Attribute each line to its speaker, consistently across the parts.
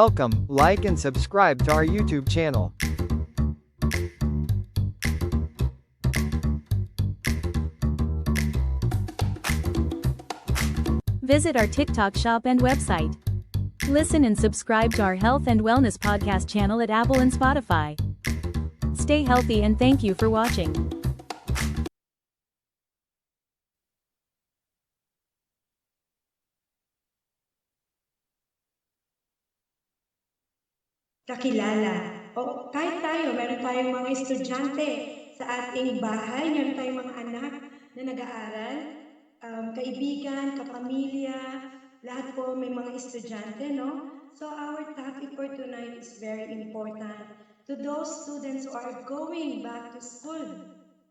Speaker 1: Welcome, like and subscribe to our YouTube channel.
Speaker 2: Visit our TikTok shop and website. Listen and subscribe to our health and wellness podcast channel at Apple and Spotify. Stay healthy and thank you for watching.
Speaker 3: Kakilala. O kahit tayo, meron tayong mga estudyante sa ating bahay, meron tayong mga anak na nag-aaral, kaibigan, kapamilya, lahat po may mga estudyante, no? So our topic for tonight is very important to those students who are going back to school.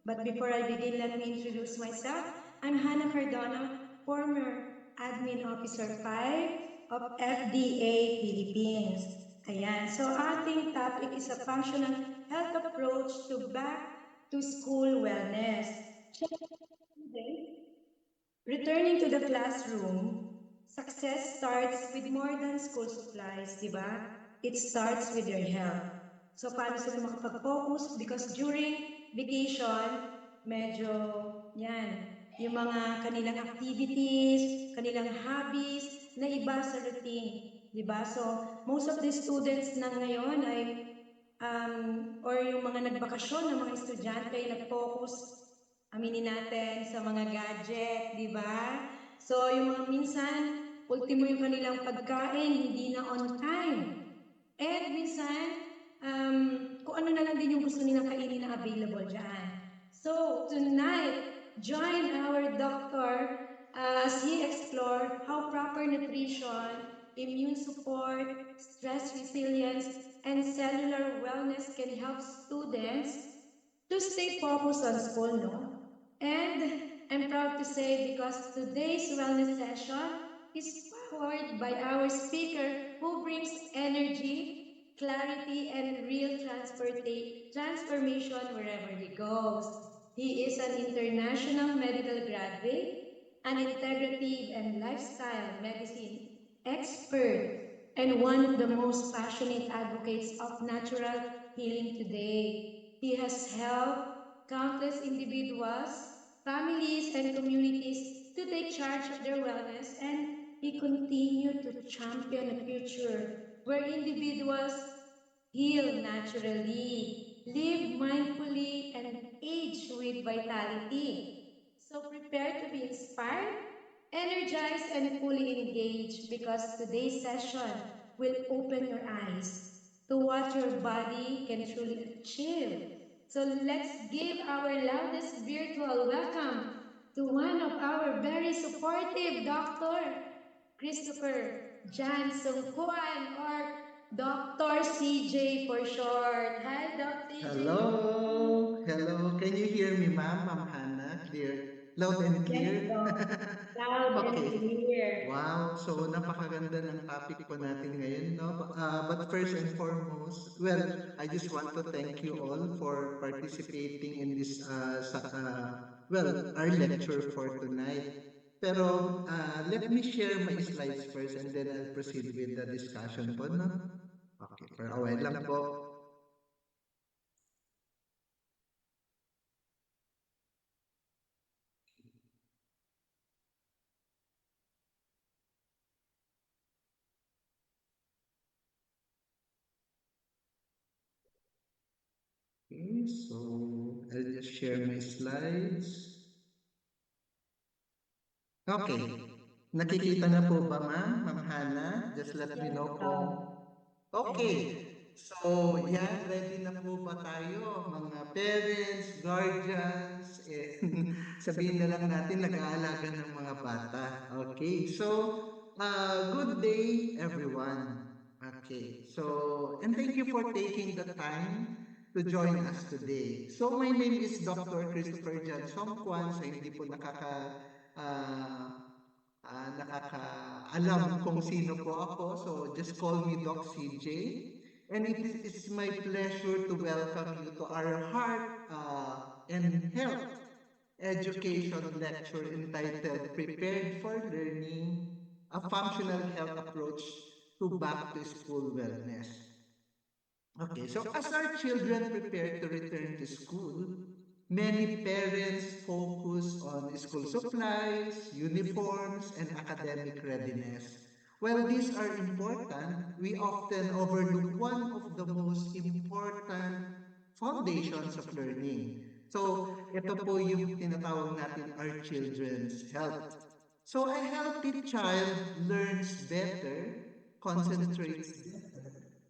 Speaker 3: But before I begin, let me introduce myself. I'm Hannah Cardona, former Admin Officer 5 of FDA Philippines. Ayan, so ating topic is a functional health approach to back to school wellness. Returning to the classroom, success starts with more than school supplies, di ba? It starts with your health. So paano sila makapag-focus? Because during vacation, medyo, yan, yung mga kanilang activities, kanilang hobbies, na iba sa routine. Diba? So, most of the students na ngayon ay, or yung mga nagbakasyon ng mga estudyante ay nag-focus, aminin natin, sa mga gadget, di ba? So, yung mga minsan, ultimo yung kanilang pagkain, hindi na on time. And minsan, kung ano na lang din yung gusto nilang kainin na available dyan. So, tonight, join our doctor as he explore how proper nutrition, immune support, stress resilience, and cellular wellness can help students to stay focused on school, no? And I'm proud to say because today's wellness session is powered by our speaker who brings energy, clarity, and real transformation wherever he goes. He is an international medical graduate, an integrative and lifestyle medicine expert, and one of the most passionate advocates of natural healing today. He has helped countless individuals, families, and communities to take charge of their wellness, and he continued to champion a future where individuals heal naturally, live mindfully, and age with vitality. So prepare to be inspired, energized, and fully engaged because today's session will open your eyes to what your body can truly achieve. So let's give our loudest virtual welcome to one of our very supportive doctor, Christopher Johnson Kuan, or Dr. CJ for short. Hi, Dr. CJ.
Speaker 4: Hello. Can you hear me, Ma'am Hannah? Clear, loud and clear?
Speaker 3: Loud
Speaker 4: Okay.
Speaker 3: and clear.
Speaker 4: Wow, so napakaganda ng topic po natin ngayon, no? But first and foremost, well, I just want to thank you all for participating in this, our lecture for tonight. Pero let me share my slides first and then I'll proceed with the discussion po, no? Okay, for a while lang po. Okay, so I'll just share my slides. Okay. Nakikita na po ba, Ma'am Hannah? Just let me know kung... Okay. So, yan, ready na po ba tayo? Mga parents, guardians, sabihin na lang natin nag-aalaga ng mga bata. Okay, so, good day, everyone. Okay, so, and thank you for taking the time to join us today. So, my name is Dr. Christopher Johnson Kwan, sa hindi po uh, nakakaalam kung sino po ako. So just call me Doc CJ. And it is my pleasure to welcome you to our Heart and Health Education lecture entitled Prepared for Learning, a Functional Health Approach to to back to school wellness. Okay, so as our children prepare to return to school, many parents focus on school supplies, uniforms, and academic readiness. While these are important, we often overlook one of the most important foundations of learning. So, ito po yung tinatawag natin our children's health. So, a healthy child learns better, concentrates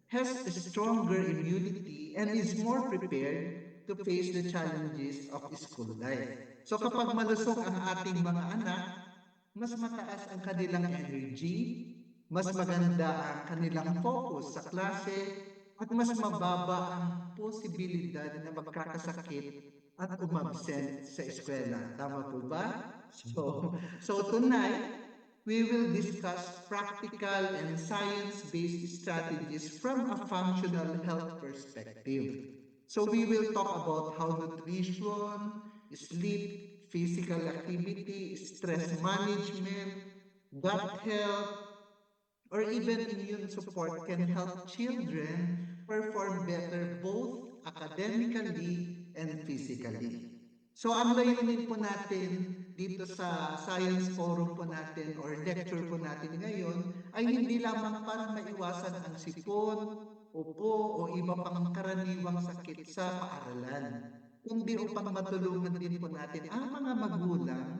Speaker 4: has a stronger immunity and is more prepared to face the challenges of school life. So kapag malusog ang ating mga anak, mas mataas ang kanilang energy, mas maganda ang kanilang focus sa klase, at mas mababa ang posibilidad na magkakasakit at umabsent sa eskwela. Tama po ba? So tonight, we will discuss practical and science-based strategies from a functional health perspective. So we will talk about how nutrition, sleep, physical activity, stress management, gut health, or even immune support can help children perform better both academically and physically. So ang layunin po natin dito sa Science Forum po natin or lecture po natin ngayon ay hindi lamang para maiwasan ang sipon, upo o iba pang karaniwang sakit sa paaralan, kundi upang matulungan din po natin ang mga magulang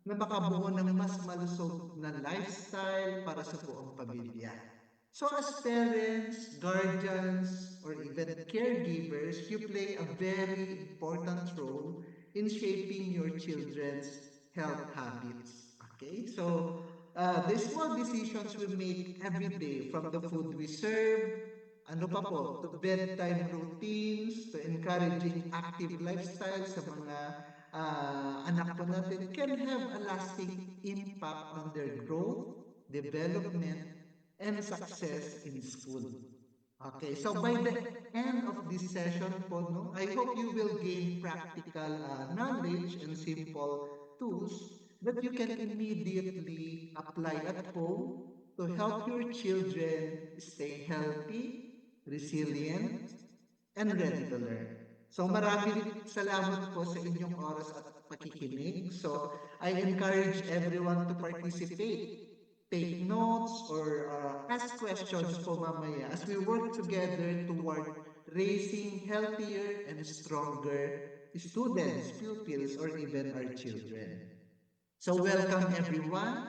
Speaker 4: na makabuo ng mas malusog na lifestyle para sa buong pamilya. So as parents, guardians, or even caregivers, you play a very important role in shaping your children's health habits. Okay, so the small decisions we make every day, from the food we serve, ano pa po, to bedtime routines, to encouraging active lifestyle sa mga anak po natin, can have a lasting impact on their growth, development, and success in school. Okay, so by the end of this session po, no, I hope you will gain practical knowledge and simple tools that you can immediately apply at home to help your children stay healthy, resilient, and ready to learn. So maraming salamat po sa inyong oras at pakikinig. So I encourage everyone to participate, take notes, or ask questions po mamaya as we work together toward raising healthier and stronger students, pupils, or even our children. So welcome everyone.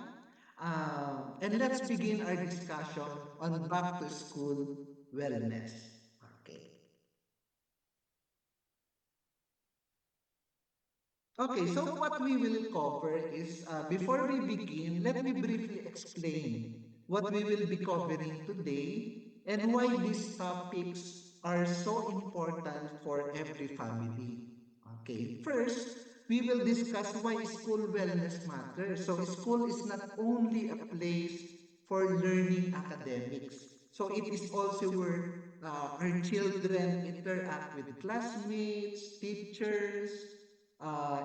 Speaker 4: And let's begin our discussion on back to school wellness. Okay. Okay, so what we will cover is, before we begin, let me briefly explain what we will be covering today and why these topics are so important for every family. Okay, first, we will discuss why school wellness matters. So school is not only a place for learning academics. So it is also where our children interact with classmates, teachers,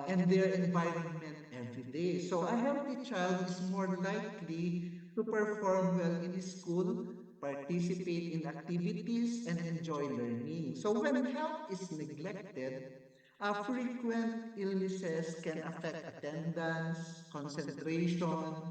Speaker 4: and their environment every day. So a healthy child is more likely to perform well in school, participate in activities, and enjoy learning. So when health is neglected, frequent illnesses can affect attendance, concentration,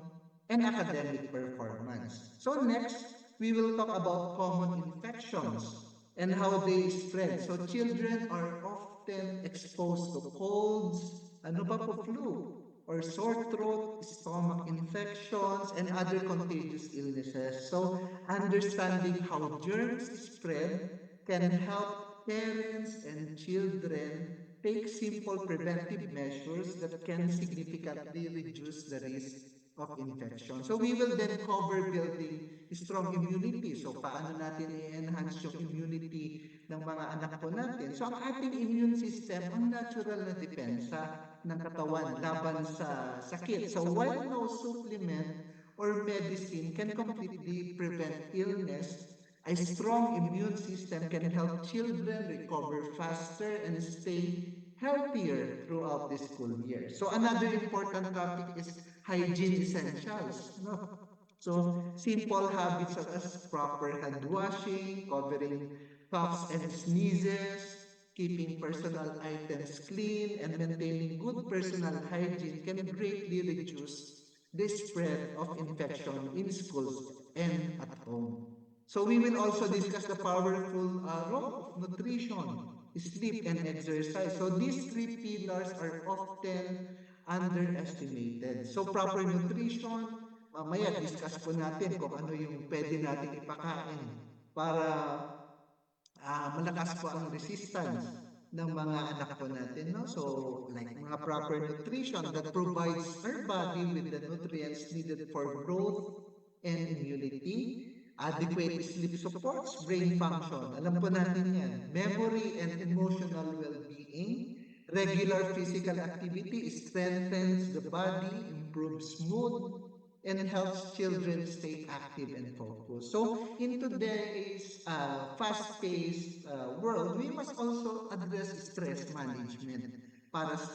Speaker 4: and academic performance. So next, we will talk about common infections and how they spread. So children are often exposed to colds, ano pa po, flu, or sore throat, stomach infections, and other contagious illnesses. So understanding how germs spread can help parents and children take simple preventive measures that can significantly reduce the risk of infection. So we will then cover building strong immunity. So paano natin i-enhance yung immunity ng mga anak po natin? So ang ating immune system, ang natural na depensa ng katawan laban sa sakit. So while no supplement or medicine can completely prevent illness, a strong immune system can help children recover faster and stay healthier throughout the school year. So another important topic is hygiene essentials. No? So, simple habits such as proper hand washing, covering coughs and sneezes, keeping personal items clean, and maintaining good personal hygiene can greatly reduce the spread of infection in schools and at home. So we will also discuss the powerful role of nutrition, sleep, and exercise. So these three pillars are often underestimated. So proper nutrition, mamaya discuss po natin kung ano yung pwede natin ipakain para malakas po ang resistance ng mga anak po natin, no? So, like mga proper nutrition that provides our body with the nutrients needed for growth and immunity. Adequate sleep supports brain function. Alam po natin yan. Memory and emotional well-being. Regular physical activity strengthens the body, improves mood, and helps children stay active and focused. So, in today's fast-paced world, we must also address stress management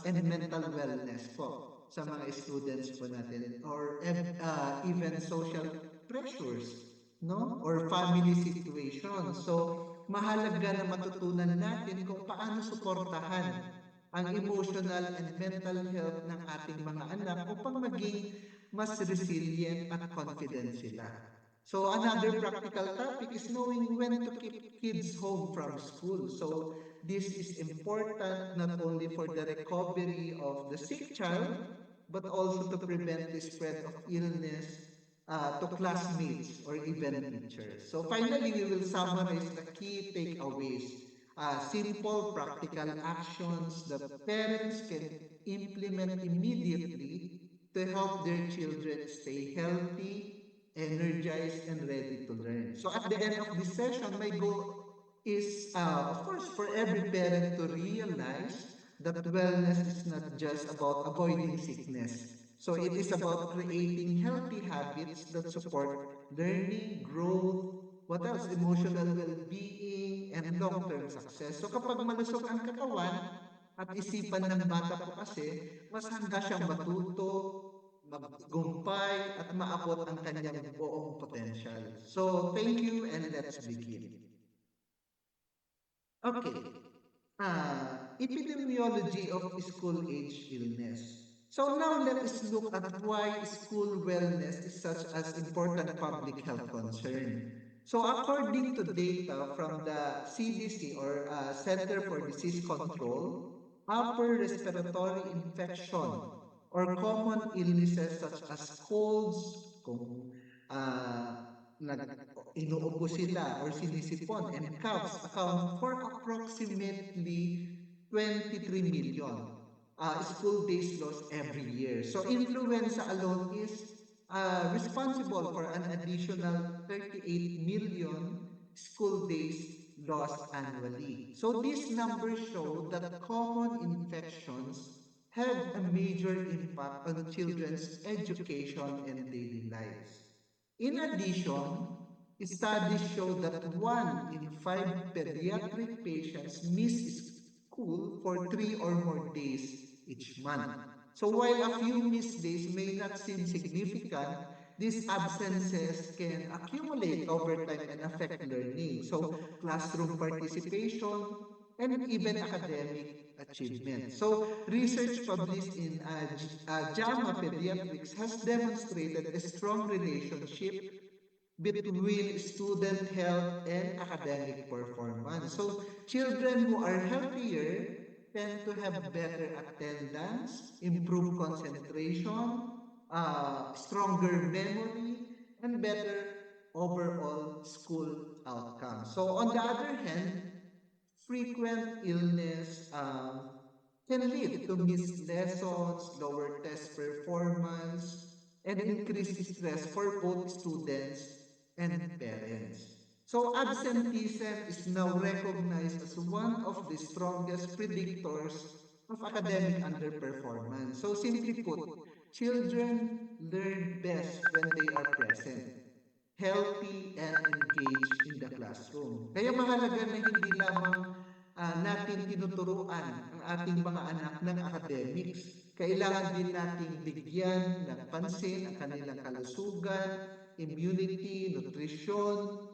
Speaker 4: and mental wellness po sa mga students po natin or even social pressures, no? Or family situations. So, mahalaga na matutunan natin kung paano suportahan ang emotional and mental health ng ating mga anak upang maging mas resilient at confident sila. So another practical topic is knowing when to keep kids home from school. So this is important not only for the recovery of the sick child, but also to prevent the spread of illness to classmates or even teachers. So finally, we will summarize the key takeaways. Simple practical actions that parents can implement immediately to help their children stay healthy, energized, and ready to learn. So at the end of this session, my goal is, of course, for every parent to realize that wellness is not just about avoiding sickness. So it is about creating healthy habits that support learning, growth, what else? Emotional well-being, and long-term success. So kapag malusog ang katawan at isipan ng bata po kasi, mas handa siyang matuto, maggumpay, at maabot ang kanyang buong potential. So thank you and let's begin. Okay. Epidemiology of school-age illness. So now let us look at why school wellness is such an important public health concern. So according to data from the CDC or Center for Disease Control, upper respiratory infection or common illnesses such as colds, kung inuubo sila or sinisipon, and coughs account for approximately 23 million school days lost every year. So influenza alone is responsible for an additional 38 million school days lost annually. So these numbers show that common infections have a major impact on children's education and daily lives. In addition, studies show that 1 in 5 pediatric patients miss school for 3 or more days each month. So while a few missed days may not seem significant, these absences can accumulate over time and affect learning. So classroom participation and even academic achievement. So research published in JAMA Pediatrics has demonstrated a strong relationship between student health and academic performance. So children who are healthier tend to have better attendance, improved concentration, stronger memory, and better overall school outcomes. So on the other hand, frequent illness can lead to missed lessons, lower test performance, and increased stress for both students and parents. So absenteeism is now recognized as one of the strongest predictors of academic underperformance. So simply put, children learn best when they are present, healthy, and engaged in the classroom. Kaya mahalaga na hindi lamang natin tinuturuan ang ating mga anak ng academics. Kailangan din nating bigyan ng pansin ang kanilang kalusugan, immunity, nutrition,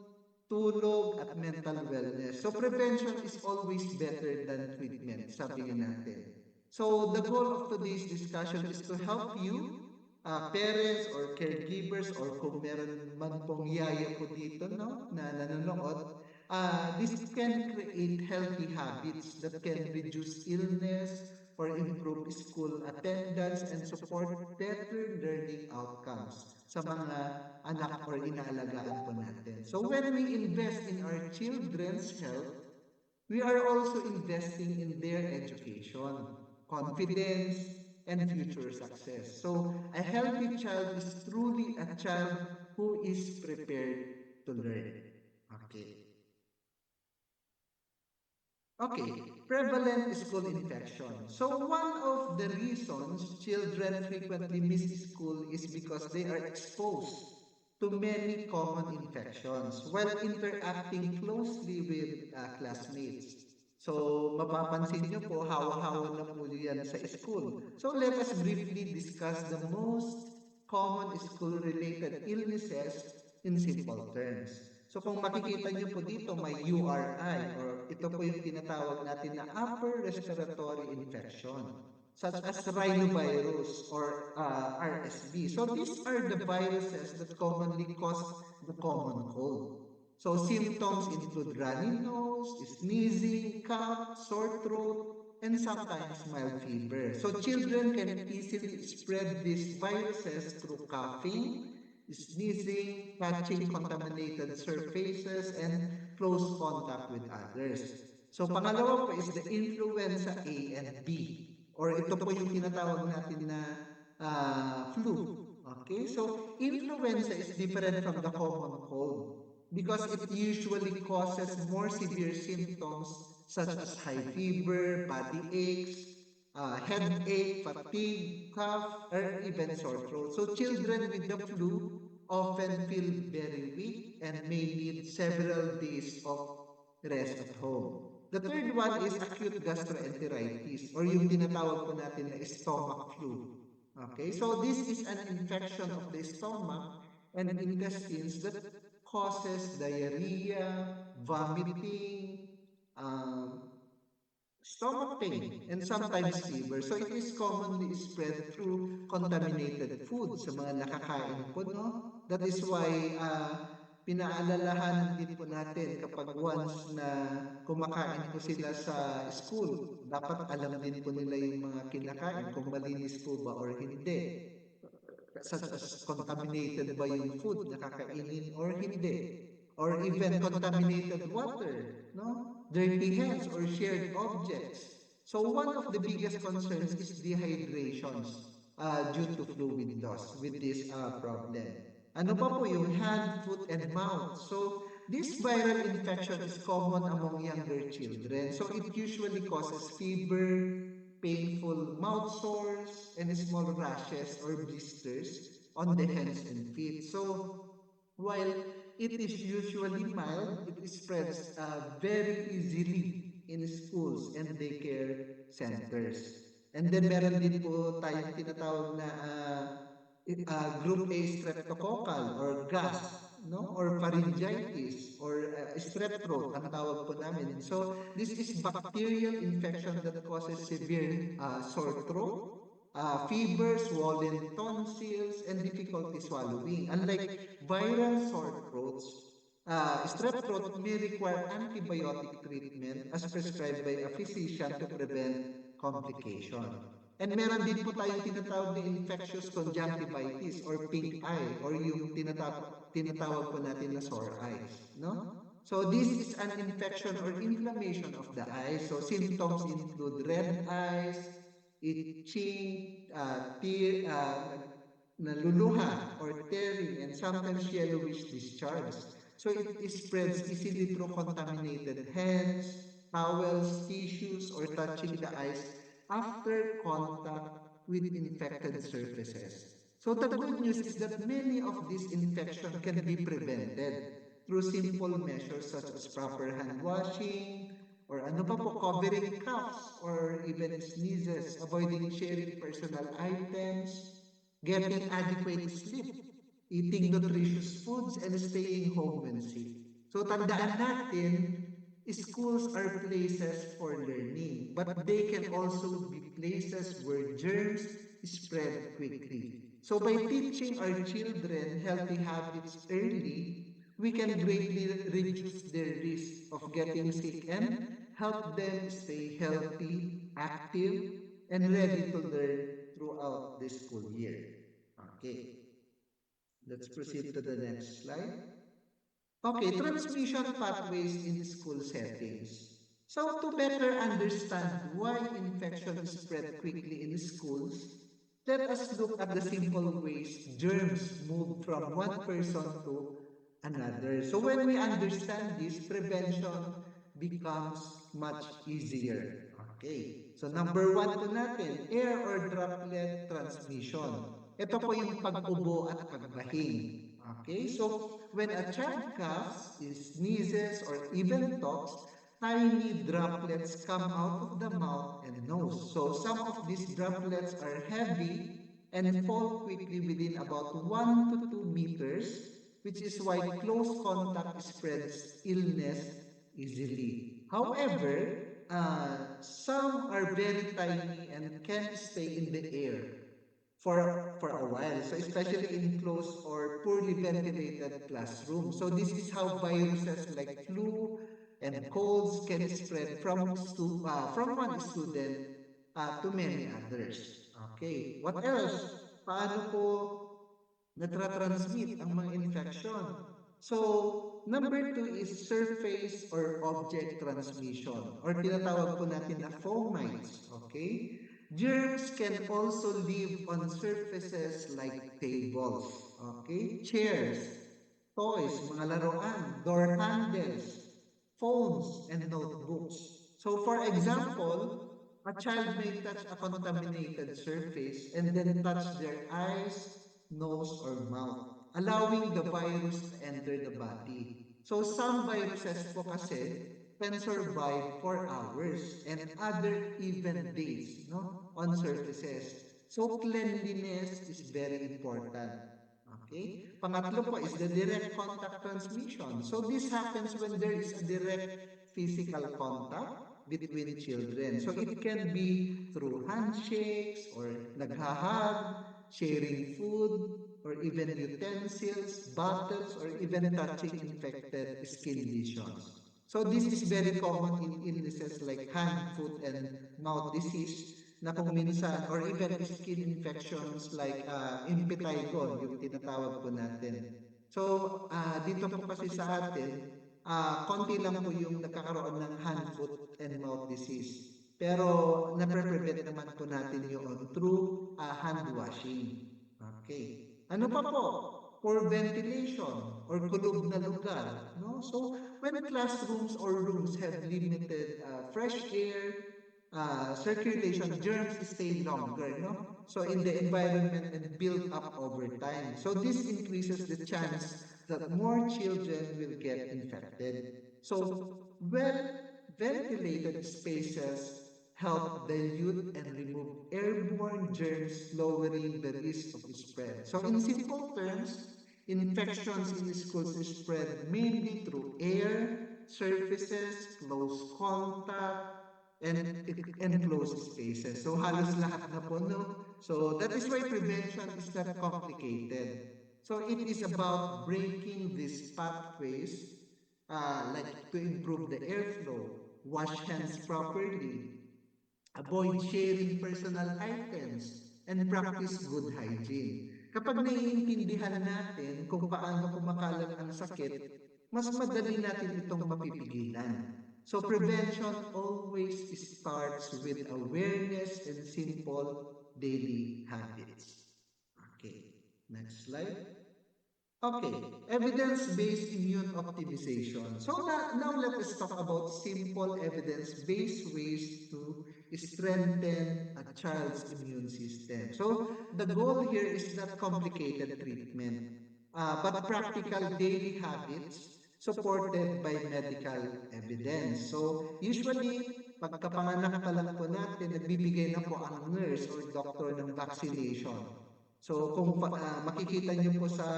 Speaker 4: tulog, at mental wellness. So prevention is always better than treatment, sabi nga natin. So the goal of today's discussion is to help you, parents or caregivers, or kung meron man pong yaya po dito, no, na nanonood, this can create healthy habits that can reduce illness or improve school attendance and support better learning outcomes sa mga anak or inaalagaan po natin. So when we invest in our children's health, we are also investing in their education, confidence, and future success. So a healthy child is truly a child who is prepared to learn. Okay. Okay, prevalent school infection. So one of the reasons children frequently miss school is because they are exposed to many common infections while interacting closely with classmates. So mapapansin nyo po, hawa-hawa na po yan sa school. So let us briefly discuss the most common school-related illnesses in simple terms. So kung makikita nyo po dito, may URI, or ito po yung tinatawag natin na upper respiratory infection, such as rhinovirus or RSV. So these are the viruses that commonly cause the common cold. So symptoms include runny nose, sneezing, cough, sore throat, and sometimes mild fever. So children can easily spread these viruses through coughing, sneezing, touching contaminated surfaces, and close contact with others. So pangalawa po is the influenza A and B, or ito po yung tinatawag natin na flu. Okay, so influenza is different from the common cold because it usually causes more severe symptoms such as high fever, body aches, headache, fatigue, cough, or even sore throat. So children with the flu often feel very weak and may need several days of rest at home. The third one is acute gastroenteritis, or yung tinatawag po natin na stomach flu. Okay, so this is an infection of the stomach and intestines that causes diarrhea, vomiting, stomach pain, and sometimes fever. So it is commonly spread through contaminated food sa mga nakakain po, no? That is why pinaalalahanan din po natin kapag once na kumakain po sila sa school, dapat alam din po nila yung mga kinakain, kung malinis po ba or hindi. Such as contaminated ba yung food na kakainin or hindi. Or even contaminated water, no? Dirty hands or shared objects. So one of the biggest concerns is dehydration due to fluid loss with this problem. Ano pa po yung hand, foot, and mouth? So this viral infection is common among younger children. So it usually causes fever, painful mouth sores, and small rashes or blisters on the hands and feet. So while it is usually mild, it spreads very easily in schools and daycare centers. And then meron din po tayong tinatawag na group A streptococcal or gas, no? Or pharyngitis or strep throat ang tawag po namin. So this is bacterial infection that causes severe sore throat, fever, swollen tonsils, and difficulty swallowing. Unlike viral sore throats, strep throat may require antibiotic treatment as prescribed by a physician to prevent complication. And meron din po tayong tinatawag na infectious conjunctivitis or pink eye, or yung tinatawag po natin na sore eyes, no? So this is an infection or inflammation of the eye. So symptoms include red eyes, itching, naluluha or tearing, and sometimes yellowish discharge. So it spreads easily through contaminated hands, towels, tissues, or touching the eyes after contact with infected surfaces. So the good news is that many of these infections can be prevented through simple measures such as proper hand washing, or ano pa po, covering coughs or even sneezes, avoiding sharing personal items, getting adequate sleep, eating nutritious foods, and staying home when sick. So tandaan natin, schools are places for learning, but they can also be places where germs spread quickly. So by teaching our children healthy habits early, we can greatly reduce their risk of getting sick and help them stay healthy, active, and ready to learn throughout the school year. Okay, let's proceed to the next slide. Okay, transmission pathways in school settings. So to better understand why infections spread quickly in schools, let us look at the simple ways germs move from one person to another. So when we understand this, prevention becomes much easier. Okay. So number one po natin, air or droplet transmission. Ito po yung pag-ubo at pagbahing. Okay, so when a child coughs, sneezes, or even talks, tiny droplets come out of the mouth and nose. So some of these droplets are heavy and fall quickly within about 1 to 2 meters, which is why close contact spreads illness easily. However, some are very tiny and can stay in the air for a while. So especially in closed or poorly ventilated classrooms. So this is how viruses like flu and colds can spread from one student to many others. Okay. What else? Paano po natra-transmit ang mga infection? So, number 2 is surface or object transmission or tinatawag po natin na fomites. Okay? Germs can also live on surfaces like tables, okay, chairs, toys, mga laruan, door handles, phones, and notebooks. So for example, a child may touch a contaminated surface and then touch their eyes, nose, or mouth, allowing the virus to enter the body. So some viruses po kasi can survive for hours and other even days, no, on surfaces. So cleanliness is very important. Okay? Pangatlo po is the direct contact transmission. So this happens when there is a direct physical contact between children. So it can be through handshakes or naghahag, sharing food, or even utensils, bottles, or even touching infected skin lesions. So this is very common in illnesses like hand, foot, and mouth disease na kung minsan, or even skin infections like impetigo, yung tinatawag po natin. So, dito po kasi sa atin, konti lang po yung nagkakaroon ng hand, foot, and mouth disease. Pero, nape-prevent naman po natin yun through hand washing. Okay. Ano pa po? For ventilation or kulog na lugar. No? So, when classrooms or rooms have limited fresh air, circulation, germs stay longer, no? So in the environment and build up over time. So this increases the chance that more children will get infected. So well-ventilated spaces help dilute and remove airborne germs, lowering the risk of spread. So in simple terms, infections in schools spread mainly through air, surfaces, close contact, and enclosed spaces. So halos lahat na po, no? So that is why prevention is not complicated. So it is about breaking these pathways, like to improve the airflow, wash hands properly, avoid sharing personal items, and practice good hygiene. Kapag naiintindihan natin kung paano kumakalat ang sakit, mas madali natin itong mapipigilan. So prevention always starts with awareness and simple daily habits. Okay, next slide. Okay, evidence-based immune optimization. So now let us talk about simple evidence-based ways to strengthen a child's immune system. So the goal here is not complicated treatment, but practical daily habits supported by medical evidence. So usually, pagkapanganak pa lang po natin, nagbibigay na po ang nurse or doctor ng vaccination. So kung makikita niyo po sa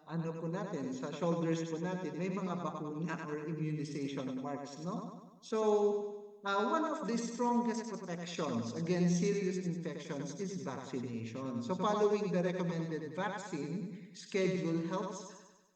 Speaker 4: ano po natin, sa shoulders po natin, may mga bakuna or immunization marks, no? So one of the strongest protections against serious infections is vaccination. So following the recommended vaccine schedule helps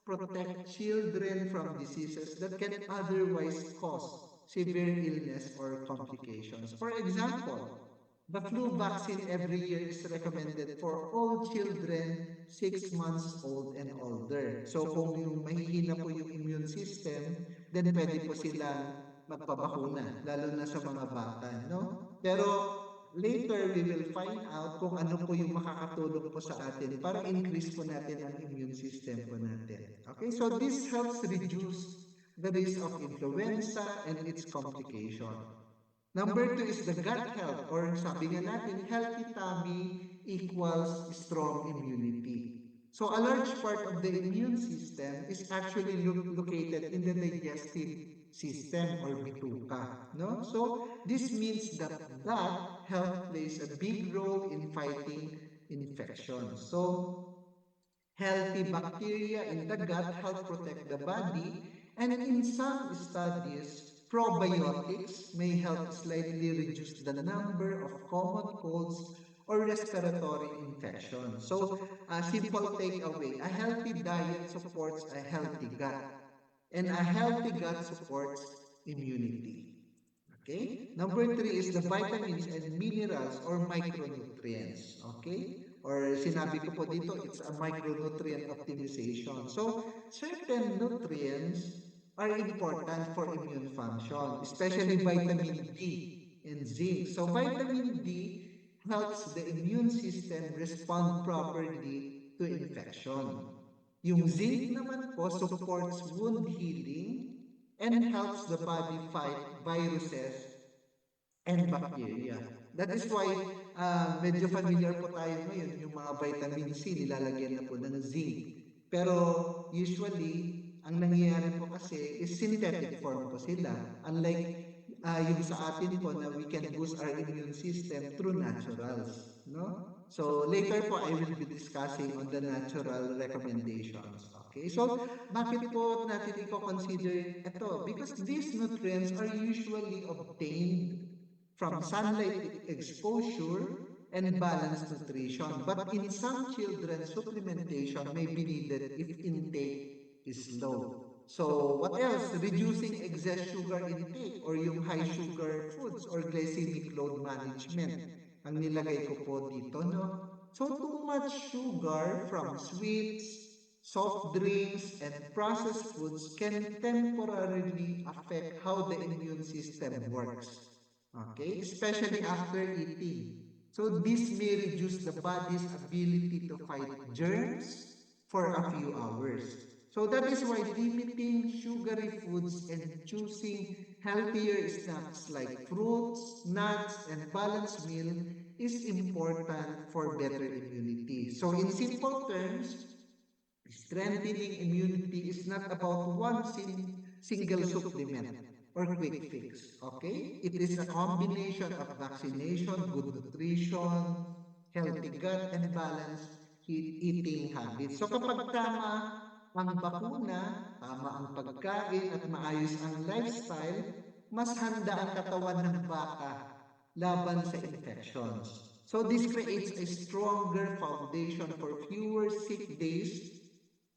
Speaker 4: protect children from diseases that can otherwise cause severe illness or complications. For example, the flu vaccine every year is recommended for all children 6 months old and older. So kung yung mahihina po yung immune system, then pwede po silang magpabakuna, lalo na sa mga bata, no? Pero later we will find out kung ano po yung makakatulong po sa atin para increase po natin ang immune system po natin. Okay, so this helps reduce the risk of influenza and its complication. Number 2 is the gut health, or sabi nga natin, healthy tummy equals strong immunity. So a large part of the immune system is actually located in the digestive system or bituka, no? So this means that gut health plays a big role in fighting infections. So healthy bacteria in the gut help protect the body, and in some studies, probiotics may help slightly reduce the number of common colds or respiratory infections. So, a simple takeaway, a healthy diet supports a healthy gut, and a healthy gut supports immunity. Okay? Number 3 is the vitamins and minerals or micronutrients. Okay? Or sinabi ko po dito, it's a micronutrient optimization. So, certain nutrients are important for immune function, especially vitamin D and zinc. So, vitamin D helps the immune system respond properly to infection. Yung zinc naman po supports wound healing and helps the body fight viruses and bacteria. That is why medyo familiar po tayo ngayon, yung mga vitamin C, nilalagyan na po ng zinc. Pero usually, ang nangyayari po kasi is synthetic form po sila. Unlike yung sa atin po na we can boost our immune system through naturals. No? So later po, I will be discussing on the natural recommendations. Okay, so bakit po natin i-consider ito? Because these nutrients are usually obtained from sunlight exposure and balanced nutrition. But in some children, supplementation may be needed if intake is low. So what else? Reducing excess sugar intake or yung high sugar foods or glycemic load management. Ang nilagay ko po dito, no? So too much sugar from sweets, soft drinks, and processed foods can temporarily affect how the immune system works. Okay? Especially after eating. So this may reduce the body's ability to fight germs for a few hours. So that is why limiting sugary foods and choosing healthier snacks like fruits, nuts, and balanced meal is important for better immunity. So in simple terms, strengthening immunity is not about one single supplement or quick fix. Okay? It is a combination of vaccination, good nutrition, healthy gut, and balanced eating habits. So kapag tama ang bakuna, tama ang pagkain, at maayos ang lifestyle, mas handa ang katawan ng baka laban sa infections. So this creates a stronger foundation for fewer sick days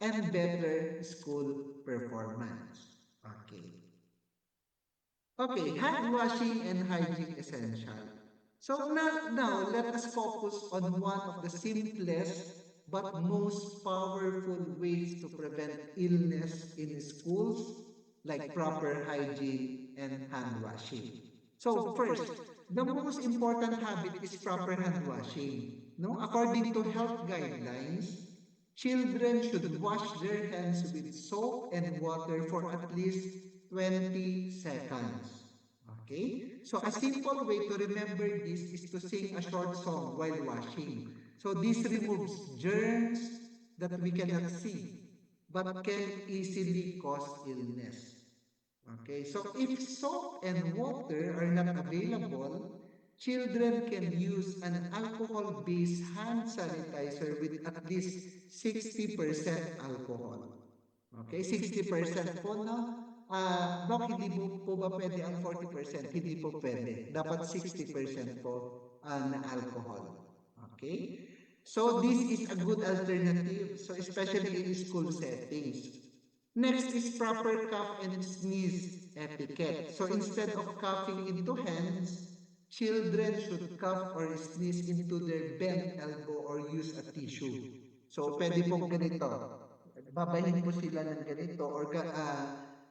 Speaker 4: and better school performance. Okay. Okay, hand washing and hygiene essential. So now let us focus on one of the simplest but most powerful ways to prevent illness in schools, like proper hygiene and hand washing. So first, the most important habit is proper hand washing. No? According to health guidelines, children should wash their hands with soap and water for at least 20 seconds. Okay? So a simple way to remember this is to sing a short song while washing. So this removes germs that we cannot see but can easily cause illness. Okay? So if soap and water are not available, children can use an alcohol-based hand sanitizer with at least 60% alcohol. Okay, 60% po, no? Dok, hindi po ba pwede ang 40%? Hindi po pwede. Dapat 60% po na alcohol. Okay? So, this is a good alternative. So, especially in school settings. Next is proper cough and sneeze etiquette. So, instead of coughing into hands, children should cough or sneeze into their bent elbow or use a tissue. So, pwede pong ganito. Babahin po sila ng ganito or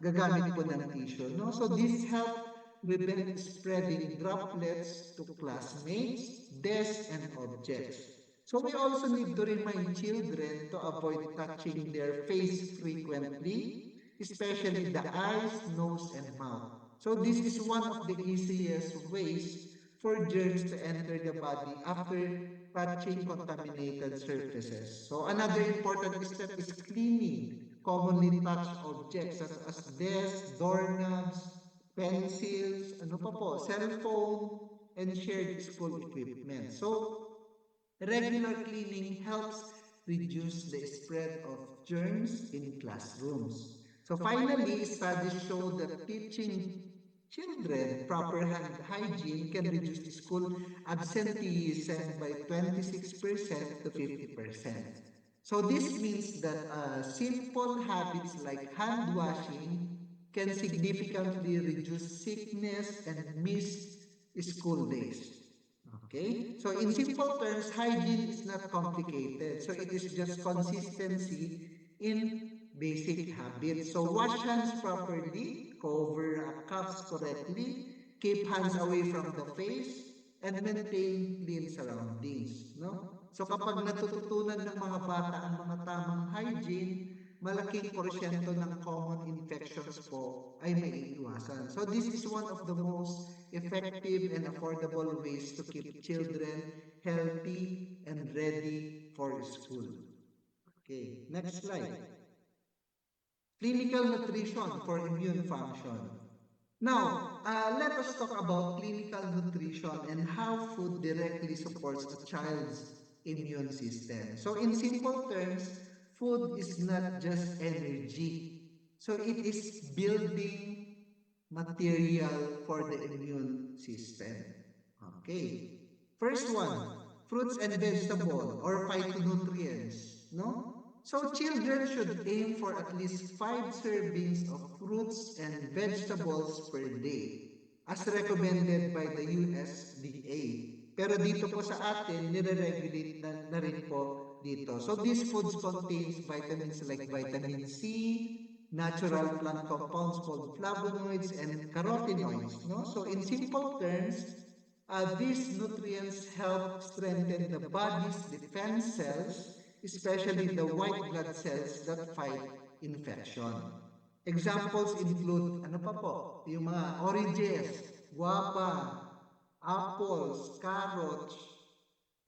Speaker 4: gagamit po ng tissue. No? So, this help prevent spreading droplets to classmates, desks, and objects. So we also need to remind children to avoid touching their face frequently, especially the eyes, nose, and mouth. So this is one of the easiest ways for germs to enter the body after touching contaminated surfaces. So another important step is cleaning commonly touched objects such as desks, doorknobs, pencils, ano pa po, cellphone, and shared school equipment. So regular cleaning helps reduce the spread of germs in classrooms. So finally, studies show that teaching children proper hand hygiene can reduce school absenteeism by 26% to 50%. So this means that simple habits like hand washing can significantly reduce sickness and missed school days. Okay? So in simple terms, hygiene is not complicated. So it is just consistency in basic habits. So wash hands properly, cover up cups correctly, keep hands away from the face, and maintain clean surroundings. No? So kapag natututunan ng mga bata ang mga tamang hygiene, malaking porsyento ng common infections po ay maiiwasan. So this is one of the most effective and affordable ways to keep children healthy and ready for school. Okay, next slide. Clinical nutrition for immune function. Now, let us talk about clinical nutrition and how food directly supports a child's immune system. So in simple terms, food is not just energy. So it is building material for the immune system. Okay. First one, fruits and vegetable or phytonutrients, no? So children should aim for at least 5 servings of fruits and vegetables per day as recommended by the USDA. Pero dito po sa atin, nire-regulate na rin po dito. So these foods contains vitamins like vitamin C, natural plant compounds called flavonoids and carotenoids. No? So in simple terms, these nutrients help strengthen the body's defense cells, especially the white blood cells that fight infection. Examples include, ano pa po, yung mga oranges, guava, apples, carrots,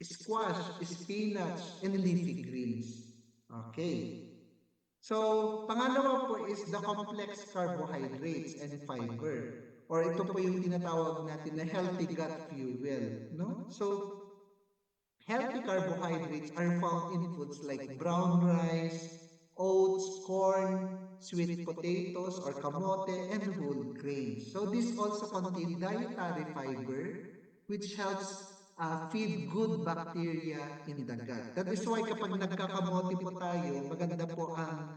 Speaker 4: squash, spinach, and leafy greens. Okay. So, pangalawa po is the complex carbohydrates and fiber. Or ito po yung tinatawag natin na healthy gut fuel. No? So, healthy carbohydrates are found in foods like brown rice, oats, corn, sweet potatoes or kamote, and whole grains. So this also contains dietary fiber, which helps feed good bacteria in the gut. That is why kapag nagkakamote po tayo, maganda po ang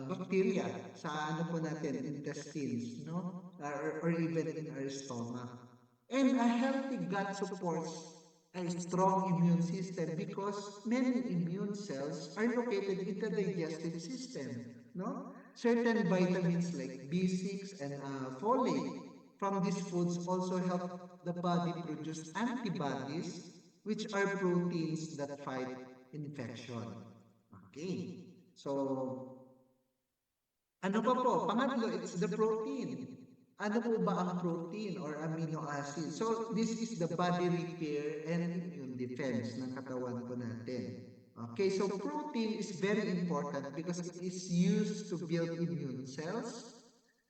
Speaker 4: bacteria sa ano po natin, intestines, no? Or even in our stomach. And a healthy gut supports a strong immune system because many immune cells are located in the digestive system. No? Certain vitamins like B6 and folate from these foods also help the body produce antibodies, which are proteins that fight infection. Okay. So, ano pa po? Pangatlo, it's the protein. Ano po ba ang protein or amino acid? So, this is the body repair and immune defense ng katawan po natin. Okay, so protein is very important because it is used to build immune cells,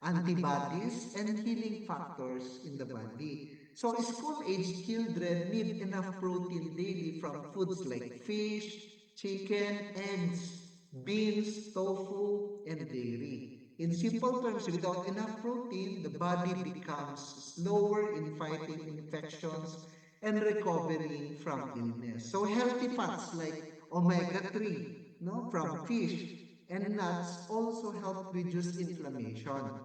Speaker 4: antibodies, and healing factors in the body. So school-age children need enough protein daily from foods like fish, chicken, eggs, beans, tofu, and dairy. In simple terms, without enough protein, the body becomes slower in fighting infections and recovering from illness. So healthy fats like omega-3, no, from fish and nuts also help reduce inflammation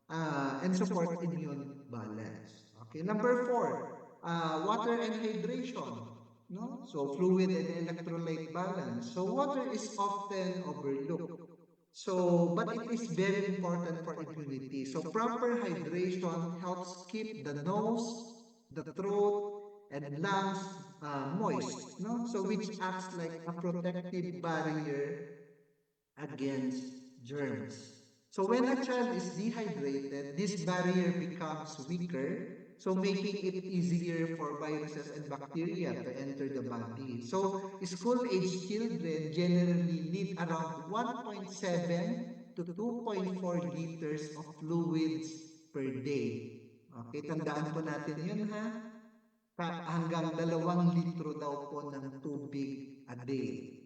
Speaker 4: and support immune balance. Okay, number four, water and hydration. No, so fluid and electrolyte balance. So water is often overlooked. So, but it is very important for immunity. So proper hydration helps keep the nose, the throat, and lungs moist. No, so which acts like a protective barrier against germs. So when a child is dehydrated, this barrier becomes weaker, so making it easier for viruses and bacteria to enter the body. So school-age children generally need around 1.7 to 2.4 liters of fluids per day. Okay, tandaan po natin yun ha. Hanggang 2 litro daw po ng tubig a day.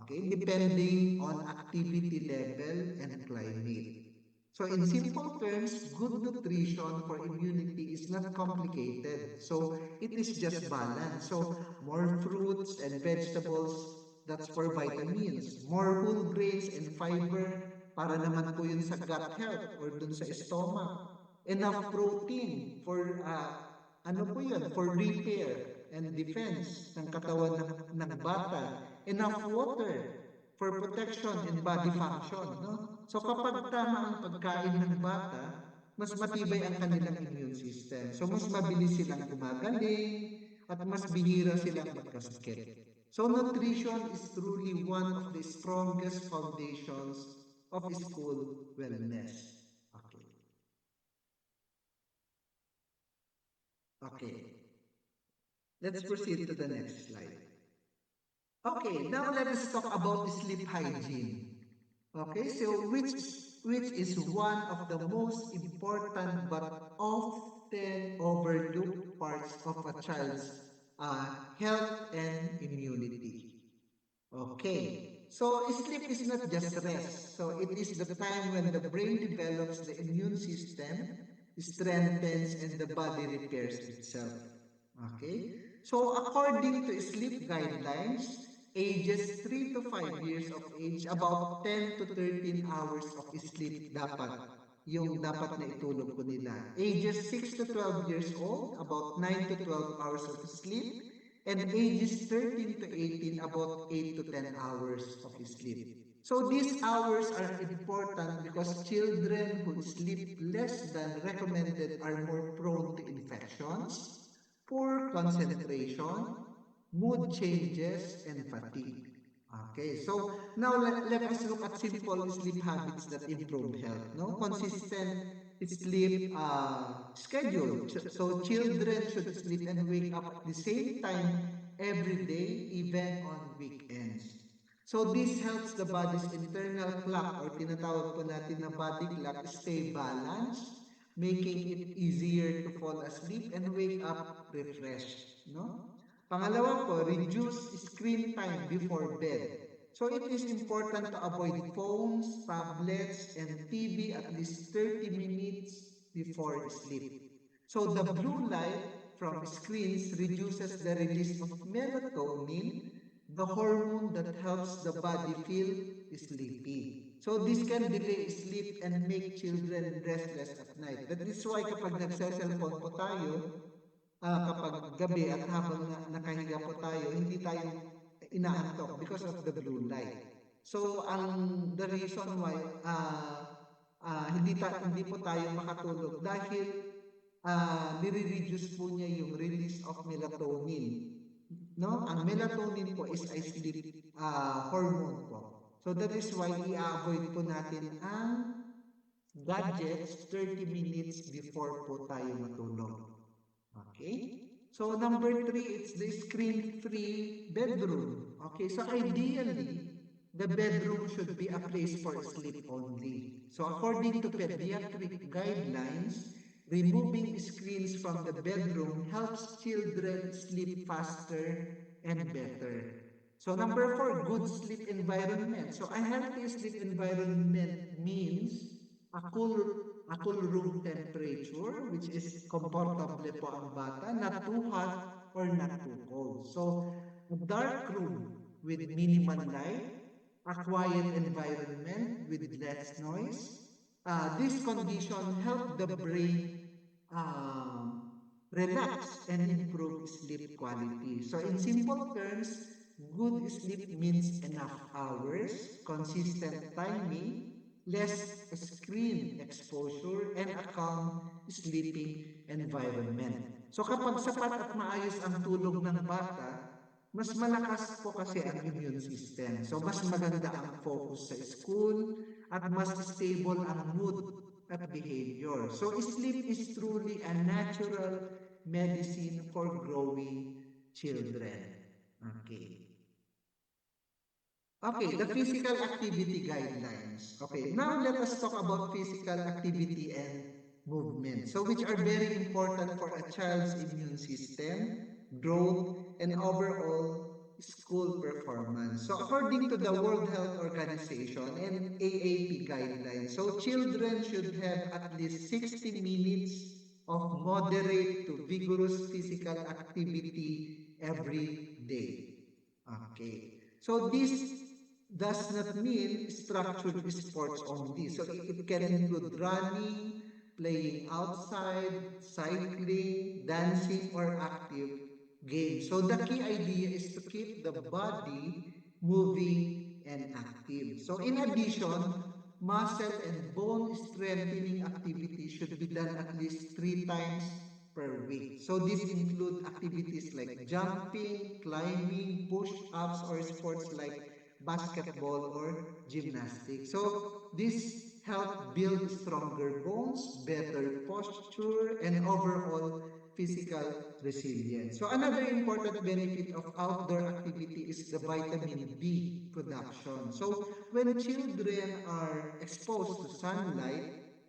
Speaker 4: Okay, depending on activity level and climate. So in simple terms, good nutrition for immunity is not complicated. So it is just balance. So more fruits and vegetables, that's for vitamins. More whole grains and fiber, para naman po yun sa gut health or dun sa stomach. Enough protein for, ano po yun, for repair and defense ng katawan ng bata. Enough water for protection and body function. No? So kapag tama ang pagkain ng bata, mas matibay ang kanilang immune system. So mas mabilis silang gumagaling at mas bihira silang magkasakit. So nutrition is truly one of the strongest foundations of school wellness. Okay. Okay. Let's proceed to the next slide. Okay, now let us talk about sleep hygiene. Okay, so which is one of the most important but often overlooked parts of a child's health and immunity. Okay, so sleep is not just rest. So it is the time when the brain develops the immune system, strengthens, and the body repairs itself. Okay, so according to sleep guidelines, ages 3 to 5 years of age, about 10 to 13 hours of sleep dapat na itulog ko nila. Ages 6 to 12 years old, about 9 to 12 hours of sleep, and ages 13 to 18, about 8 to 10 hours of sleep. So these hours are important because children who sleep less than recommended are more prone to infections, poor concentration, mood changes, and fatigue. Okay, so now let us look at simple sleep habits that improve health. No, consistent sleep schedule. So children should sleep and wake up at the same time every day, even on weekends. So this helps the body's internal clock, or tinatawag po natin na body clock, stay balanced, making it easier to fall asleep and wake up refreshed. No? Pangalawa po, reduce screen time before bed. So it is important to avoid phones, tablets, and TV at least 30 minutes before sleep. So the blue light from screens reduces the release of melatonin, the hormone that helps the body feel sleepy. So this can delay sleep and make children restless at night. That is why kapag nagsa-cellphone po tayo, kapag gabi at habang nakahiga po tayo, hindi tayo inaantok because of the blue light. So the reason why hindi po tayo makatulog dahil nire-reduce po niya yung release of melatonin. No? Ang melatonin po is a sleep hormone po. So that is why i-avoid po natin ang gadgets 30 minutes before po tayo matulog. Okay? So number 3, it's the screen-free bedroom. Okay, so ideally, the bedroom should be a place for sleep only. So according to pediatric guidelines, removing screens from the bedroom helps children sleep faster and better. So number 4, good sleep environment. So a healthy sleep environment means a cool, a cool room temperature, which is comfortable po ang bata, not too hot or not too cold. So a dark room with minimal light, a quiet environment with less noise. This condition help the brain relax and improve sleep quality. So in simple terms, good sleep means enough hours, consistent timing, less screen exposure, and a calm sleeping environment. So kapag sapat at maayos ang tulog ng bata, mas malakas po kasi ang immune system. So mas maganda ang focus sa school at mas stable ang mood at behavior. So sleep is truly a natural medicine for growing children. Okay. Okay, the physical activity guidelines. Okay, now let us talk about physical activity and movement. So which are very important for a child's immune system, growth, and overall school performance. So according to the World Health Organization and AAP guidelines, so children should have at least 60 minutes of moderate to vigorous physical activity every day. Okay. So this does not mean structured sports only. So it can include running, playing outside, cycling, dancing, or active games. So the key idea is to keep the body moving and active. So in addition, muscle and bone strengthening activities should be done at least 3 times per week. So these include activities like jumping, climbing, push-ups, or sports like basketball or gymnastics. So this help build stronger bones, better posture, and overall physical resilience. So another important benefit of outdoor activity is the vitamin D production. So when children are exposed to sunlight,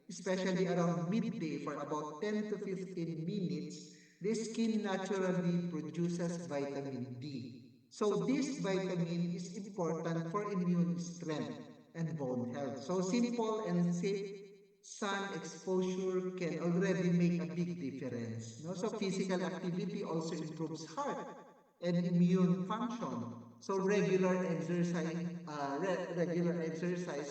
Speaker 4: especially around midday for about 10 to 15 minutes, the skin naturally produces vitamin D. So this vitamin is important for immune strength and bone health. So simple and safe sun exposure can already make a big difference. No? So physical activity also improves heart and immune function. So regular exercise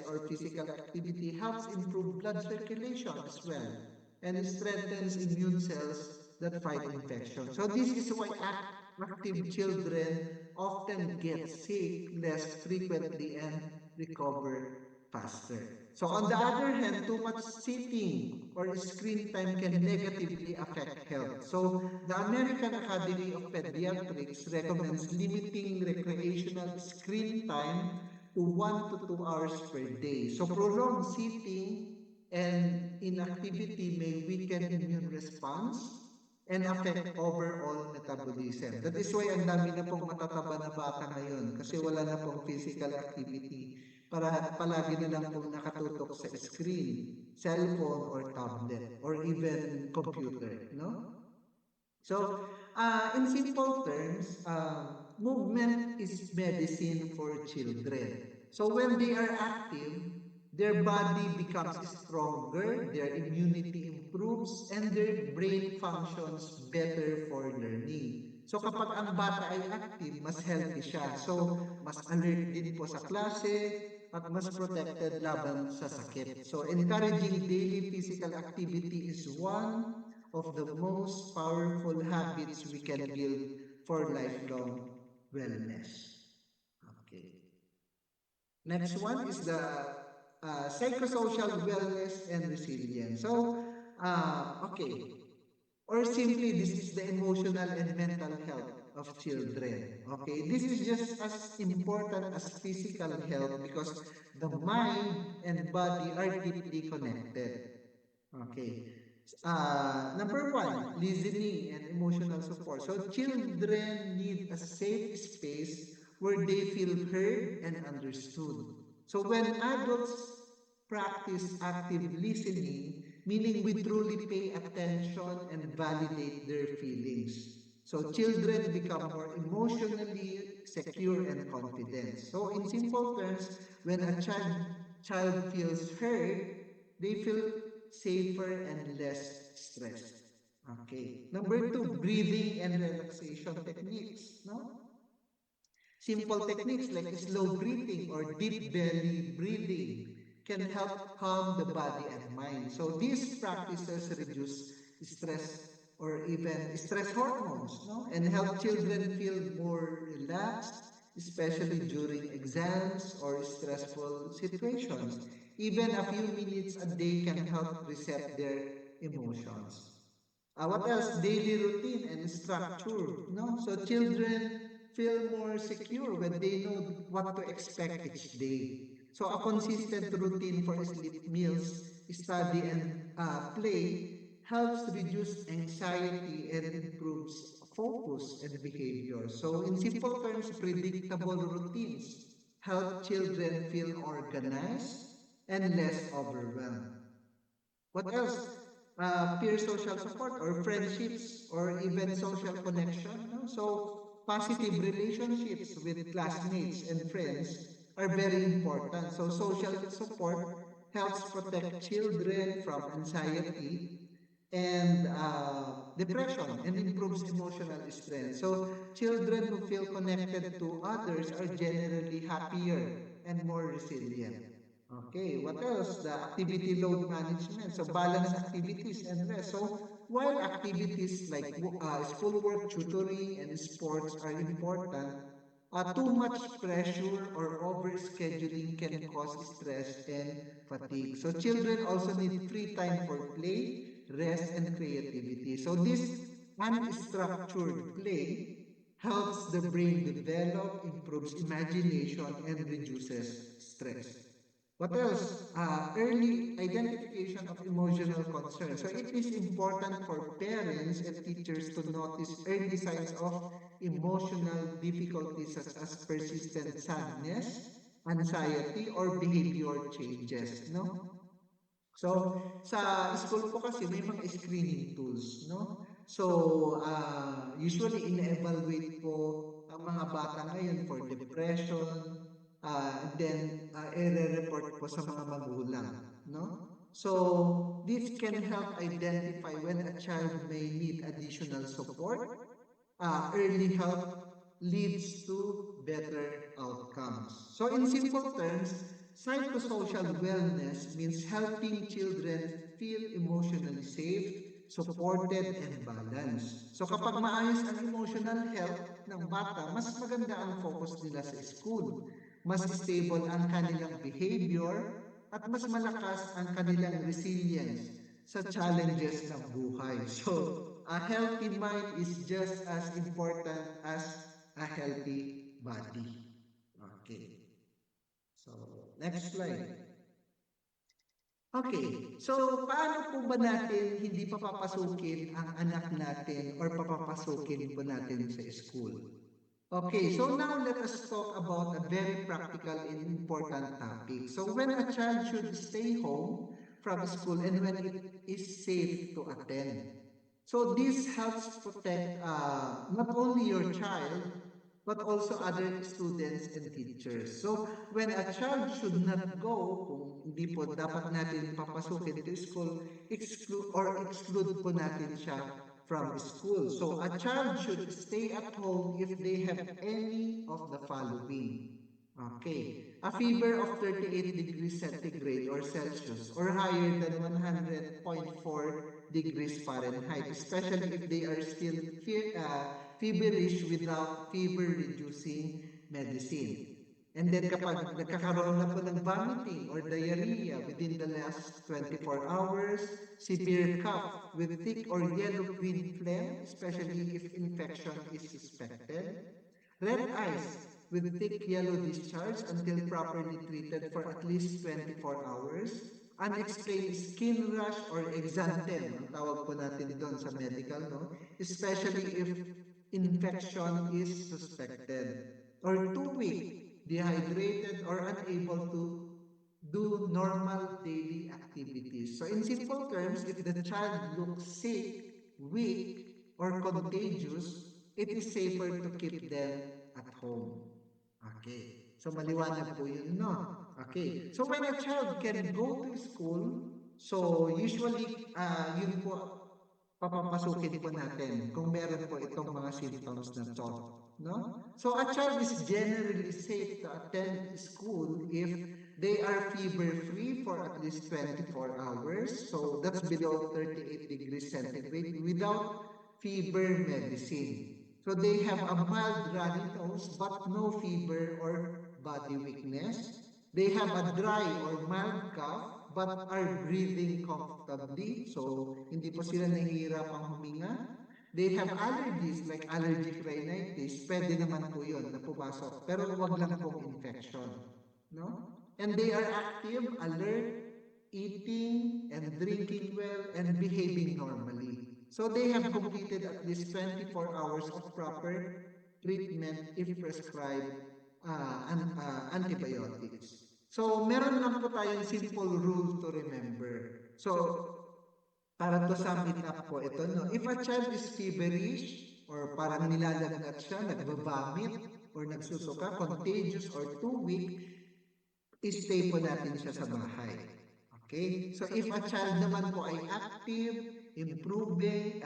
Speaker 4: or physical activity helps improve blood circulation as well and strengthens immune cells that fight infection. So this is why active children often get sick less frequently and recover faster. So on the other hand, too much sitting or screen time can negatively affect health. So the American Academy of Pediatrics recommends limiting recreational screen time to 1 to 2 hours per day. So prolonged sitting and inactivity may weaken immune response and affect overall metabolism. That is why ang dami na pong matataba na bata ngayon kasi wala na pong physical activity. Para palagi na lang pong nakatutok sa screen, cellphone or tablet or even computer, no? So, in simple terms, movement is medicine for children. So when they are active, their body becomes stronger, their immunity improves, and their brain functions better for learning. So kapag ang bata ay active, mas healthy siya. So mas alert din po sa klase at mas protected laban sa sakit. So encouraging daily physical activity is one of the most powerful habits we can build for lifelong wellness. Okay. Next one is the psychosocial wellness and resilience. So, okay. Or simply, this is the emotional and mental health of children. Okay, this is just as important as physical health because the mind and body are deeply connected. Okay. Number 1, listening and emotional support. So children need a safe space where they feel heard and understood. So when adults practice active listening, meaning we truly pay attention and validate their feelings. So children become more emotionally secure and confident. So in simple terms, when a child feels heard, they feel safer and less stressed. Okay. Number two, breathing and relaxation techniques. No? Simple techniques like slow breathing or deep belly breathing can help calm the body and mind. So these practices reduce stress or even stress hormones, no? And help children feel more relaxed, especially during exams or stressful situations. Even a few minutes a day can help reset their emotions. What else? Daily routine and structure. No? So children feel more secure when they know what to expect each day. So a consistent routine for sleep, meals, study, and play helps reduce anxiety and improves focus and behavior. So in simple terms, predictable routines help children feel organized and less overwhelmed. What else? Peer social support or friendships or even social connection. No? So positive relationships with classmates and friends are very important. So social support helps protect children from anxiety and depression and improves emotional strength. So children who feel connected to others are generally happier and more resilient. Okay, what else? The activity load management. So balance activities and rest. So while activities like schoolwork, tutoring, and sports are important, too much pressure or overscheduling can cause stress and fatigue. So children also need free time for play, rest, and creativity. So this unstructured play helps the brain develop, improves imagination, and reduces stress. What else? Early identification of emotional concern. So it is important for parents and teachers to notice early signs of emotional difficulties such as persistent sadness, anxiety, or behavior changes. No? So, sa school po kasi may mga screening tools, no? So, usually ine-evaluate po ang mga bata ngayon for depression, and then i-report po sa mga magulang, no? So, this can help identify when a child may need additional support. Early help leads to better outcomes. So in simple terms, psychosocial wellness means helping children feel emotionally safe, supported, and balanced. So kapag maayos ang emotional health ng bata, mas maganda ang focus nila sa school, mas stable ang kanilang behavior, at mas malakas ang kanilang resilience sa challenges ng buhay. So, a healthy mind is just as important as a healthy body. Okay. So, next slide. Okay. So, paano po ba natin hindi papapasukin ang anak natin or papapasukin po natin sa school? Okay, so now let us talk about a very practical and important topic. So when a child should stay home from school and when it is safe to attend. So this helps protect not only your child, but also other students and teachers. So when a child should not go, kung hindi po dapat natin papasukin to school, exclude po natin siya from school. So a child should stay at home if they have any of the following. Okay. A fever of 38 degrees centigrade or Celsius or higher than 100.4 degrees Fahrenheit, especially if they are still feverish without fever-reducing medicine. And then kapag nagkakaroon na po ng vomiting or diarrhea within the last 24 hours, severe cough with thick or yellow-green phlegm, especially if infection is suspected, red eyes with thick yellow discharge until properly treated for at least 24 hours, unexplained skin rash or exanthem, ang tawag po natin doon sa medical, no? Especially if infection is suspected, or 2 week, dehydrated or unable to do normal daily activities. So in simple terms, if the child looks sick, weak, or contagious, it is safer to keep them at home. Okay. So maliwanag po yun, no? Okay. So when a child can go to school, so usually, yun po, papapasukin po natin kung meron po itong mga symptoms na to. No? So a child is generally safe to attend school if they are fever-free for at least 24 hours. So that's below 38 degrees centigrade without fever medicine. So they have a mild runny nose but no fever or body weakness. They have a dry or mild cough but are breathing comfortably. So hindi po sila nahihirapang huminga. They have allergies like allergic rhinitis. Pwede naman po yun na pumasok. Pero wag lang pong infection. No? And they are active, alert, eating and drinking well and behaving normally. So they have completed at least 24 hours of proper treatment if prescribed antibiotics. So meron lang po tayong simple rule to remember. So para to sum it up po ito, no? If a child is feverish or parang nilalagnat siya, nagbabamit or nagsusuka, contagious or too weak, stay po natin siya sa bahay. Okay? So if a child naman po ay active, improving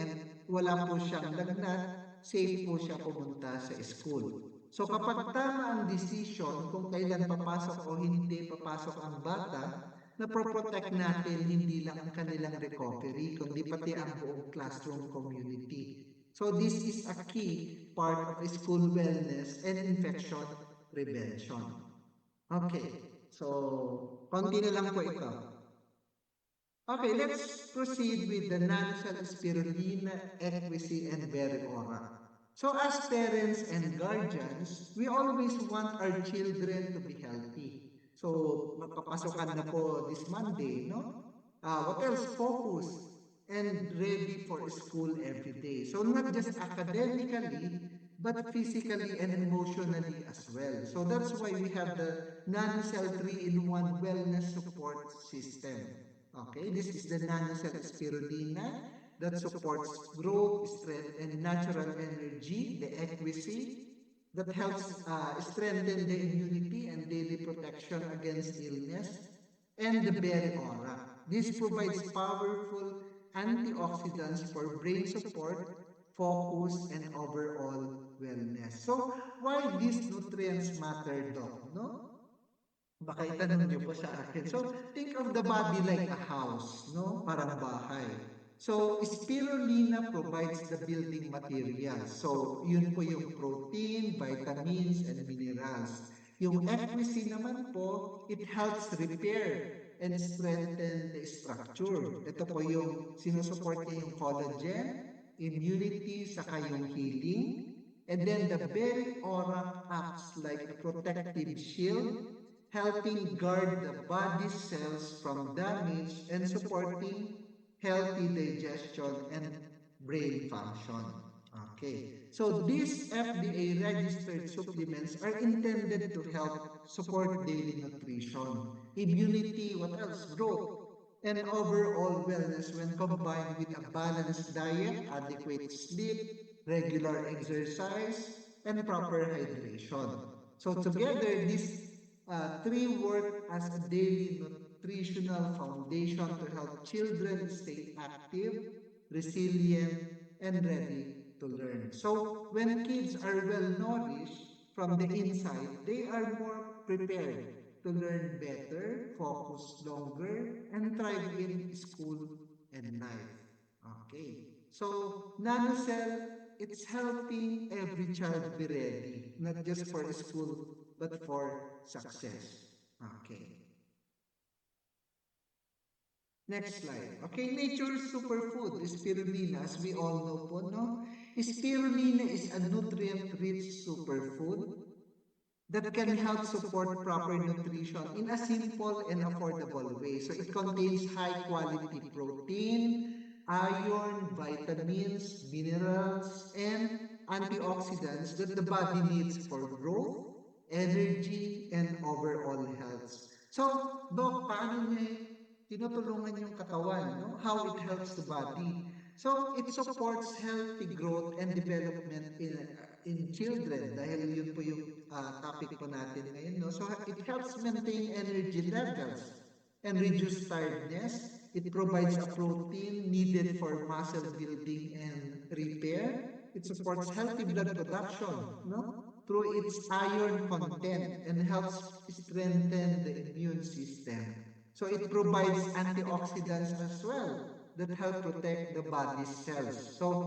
Speaker 4: and wala po siyang lagnat, safe po siya pumunta sa school. So kapag tama ang decision kung kailan papasok o hindi papasok ang bata, na-protect natin hindi lang ang kanilang recovery, kundi pati ang buong classroom community. So this is a key part of school wellness and infection prevention. Okay, so konti na lang po ito. Okay, let's proceed with the non-cell spirulina, equisi, and berry ora. So as parents and guardians, we always want our children to be healthy. So magpapasokan na po this Monday, no? What else? Focus and ready for school every day. So not just academically, but physically and emotionally as well. So that's why we have the NanoCell 3-in-1 wellness support system. Okay, this is the NanoCell spirulina that supports growth, strength, and natural energy, the equisi, that helps strengthen the immunity and daily protection against illness, and the berry aura. This provides powerful antioxidants for brain support, focus, and overall wellness. So, why these nutrients matter, Doc? No? Baka itanong niyo po sa akin. So, think of the body like a house, no? Parang bahay. So, spirulina provides the building materials. So, yun po yung protein, vitamins, and minerals. Yung equisi naman po, it helps repair and strengthen the structure. Ito po yung sinusupport niya yung collagen, immunity, saka yung healing. And then the berry aura acts like a protective shield, helping guard the body's cells from damage and supporting healthy digestion and brain function. Okay. So these FDA-registered supplements are intended to help support daily nutrition, immunity, what else? Growth, and overall wellness when combined with a balanced diet, adequate sleep, regular exercise, and proper hydration. So together, these three work as a daily nutritional foundation to help children stay active, resilient, and ready to learn. So when kids are well nourished from the inside, they are more prepared to learn better, focus longer, and thrive in school and life. Okay. So NanoCell, it's helping every child be ready, not just for school, but for success. Okay. Next slide. Okay, nature's superfood is spirulina, as we all know po, no? Spirulina is a nutrient-rich superfood that can help support proper nutrition in a simple and affordable way. So it contains high-quality protein, iron, vitamins, minerals, and antioxidants that the body needs for growth, energy, and overall health. So, Doc, paano niya tinutulungan yung katawan, no? How it helps the body. So, it supports healthy growth and development in children dahil yun po yung topic po natin ngayon, no? So, it helps maintain energy levels and reduce tiredness. It provides a protein needed for muscle building and repair. It supports healthy blood production, no? Through its iron content and helps strengthen the immune system. So it provides antioxidants as well that help protect the body's cells. So,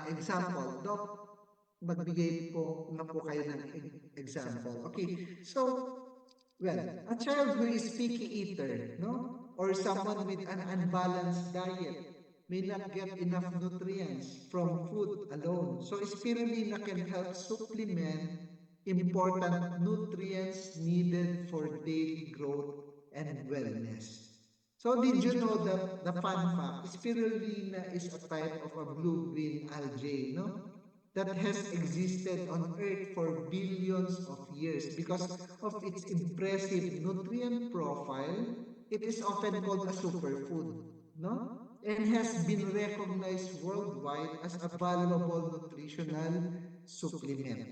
Speaker 4: example, Doc, magbigay po na po kayo ng example. Okay, so, well, a child who is picky eater, no? Or someone with an unbalanced diet may not get enough nutrients from food alone. So spirulina can help supplement important nutrients needed for daily growth and wellness. So did you know that the fun fact, spirulina is a type of a blue-green algae, no? That has existed on Earth for billions of years because of its impressive nutrient profile. It is often called a superfood, no? And has been recognized worldwide as a valuable nutritional supplement.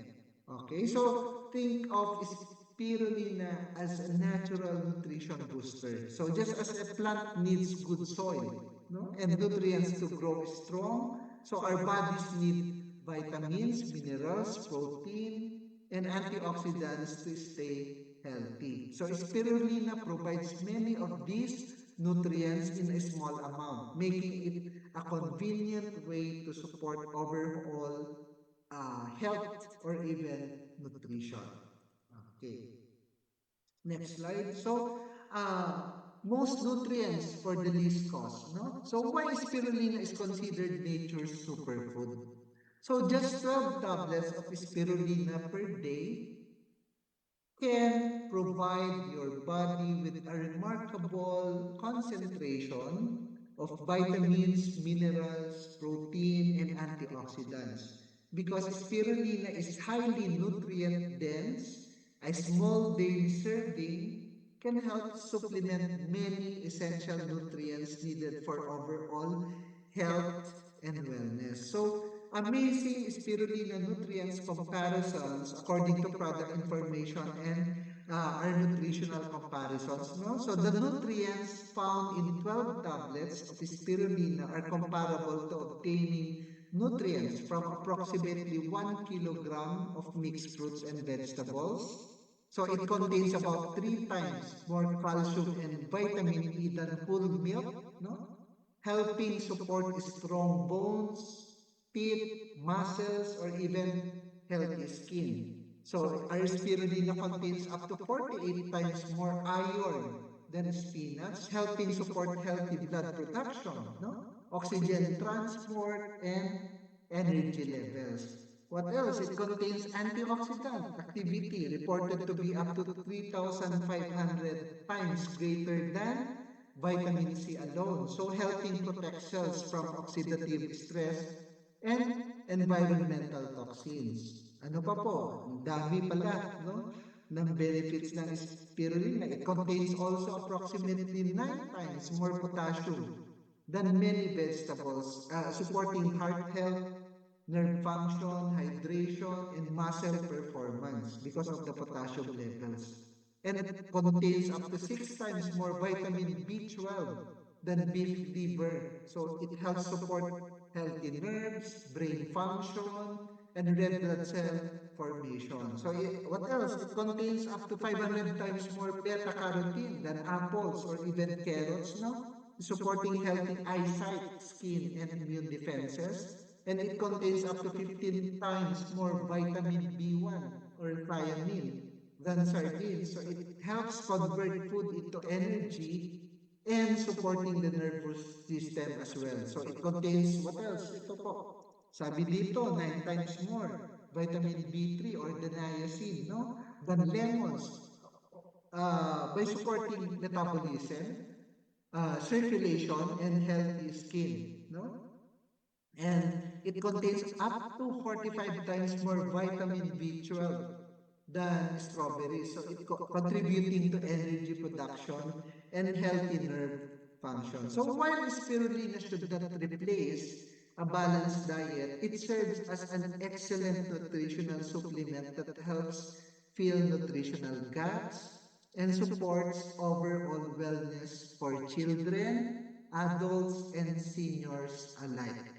Speaker 4: Okay, so think of spirulina as a natural nutrition booster. So just as a plant needs good soil, no, and nutrients to grow strong, so our bodies need vitamins, minerals, protein, and antioxidants to stay healthy. So spirulina provides many of these nutrients in a small amount, making it a convenient way to support overall health or even nutrition. Okay. Next slide. So, most nutrients for the least cost, no? So why spirulina is considered nature's superfood? So just 12 tablets of spirulina per day can provide your body with a remarkable concentration of vitamins, minerals, protein, and antioxidants. Because spirulina is highly nutrient dense, a small daily serving can help supplement many essential nutrients needed for overall health and wellness. So, amazing spirulina nutrients comparisons according to product information and our nutritional comparisons. No? So the nutrients found in 12 tablets of spirulina are comparable to obtaining nutrients from approximately 1 kilogram of mixed fruits and vegetables. So it contains about 3 times more calcium and vitamin E than whole milk, no? Helping support strong bones, teeth, muscles, or even healthy skin. So our spirulina contains up to 48 times more iron than spinach, helping support healthy blood production, no? Oxygen transport, and energy levels. What else? It contains antioxidant activity reported to be up to 3,500 times greater than vitamin C alone. So helping protect cells from oxidative stress and environmental toxins. Ano pa po? Ang dami pala, no? Ng benefits ng spirulina. It contains also approximately 9 times more potassium than many vegetables, supporting heart health, nerve function, hydration, and muscle performance because of the potassium levels. And it contains up to 6 times more vitamin B12 than beef liver. So it helps support healthy nerves, brain function, and red blood cell formation. So what else? It contains up to 500 times more beta-carotene than apples or even carrots, no? Supporting healthy eyesight, skin, and immune defenses. And it contains up to 15 times more vitamin B1 or thiamine than sardines. So it helps convert food into energy and supporting the nervous system as well. So it contains, what else? Ito po. Sabi dito, 9 times more vitamin B3 or the niacin, no? Than lemons. By supporting metabolism, circulation, and healthy skin, no? And it contains up to 45 times more vitamin B12 than strawberries. So it contributing to energy production and healthy nerve function. So while spirulina should not replace a balanced diet, it serves as an excellent nutritional supplement that helps fill nutritional gaps and supports overall wellness for children, adults, and seniors alike.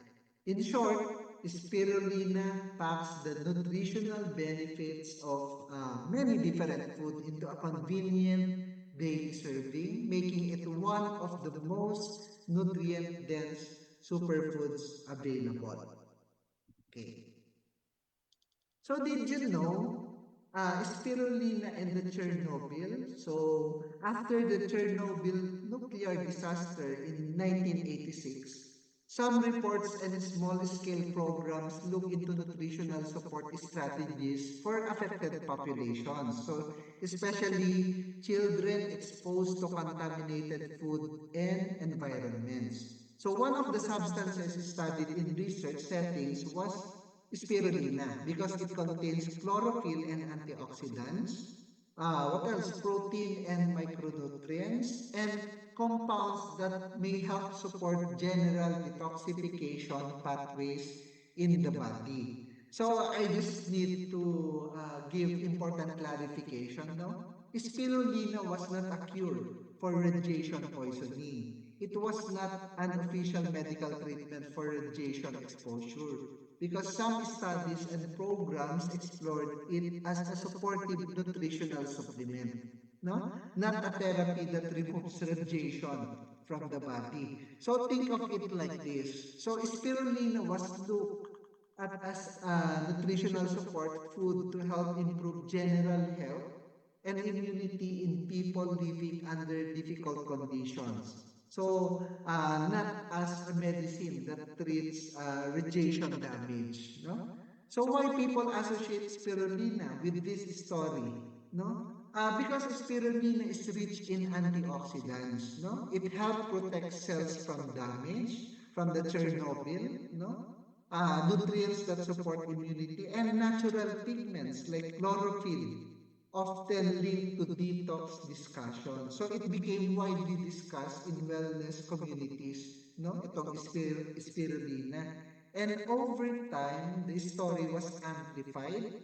Speaker 4: In short, spirulina packs the nutritional benefits of many different food into a convenient daily serving, making it one of the most nutrient-dense superfoods available. Okay. So did you know spirulina and the Chernobyl? So after the Chernobyl nuclear disaster in 1986, some reports and small-scale programs look into nutritional support strategies for affected populations. So especially children exposed to contaminated food and environments. So one of the substances studied in research settings was spirulina because it contains chlorophyll and antioxidants. What else? Protein and micronutrients and compounds that may help support general detoxification pathways in the body. So I just need to give important clarification now. Spirulina was not a cure for radiation poisoning. It was not an official medical treatment for radiation exposure because some studies and programs explored it as a supportive nutritional supplement, no? Not a therapy that removes radiation from the body. So think of it like this. So spirulina was looked at as a nutritional support food to help improve general health and immunity in people living under difficult conditions. So, not as a medicine that treats radiation damage, no? So why people associate spirulina with this story, no? Because spirulina is rich in antioxidants, no? It helps protect cells from damage, from the Chernobyl, no? Nutrients that support immunity and natural pigments like chlorophyll often linked to detox discussion. So it became widely discussed in wellness communities, no? Itong spirulina. And over time, the story was amplified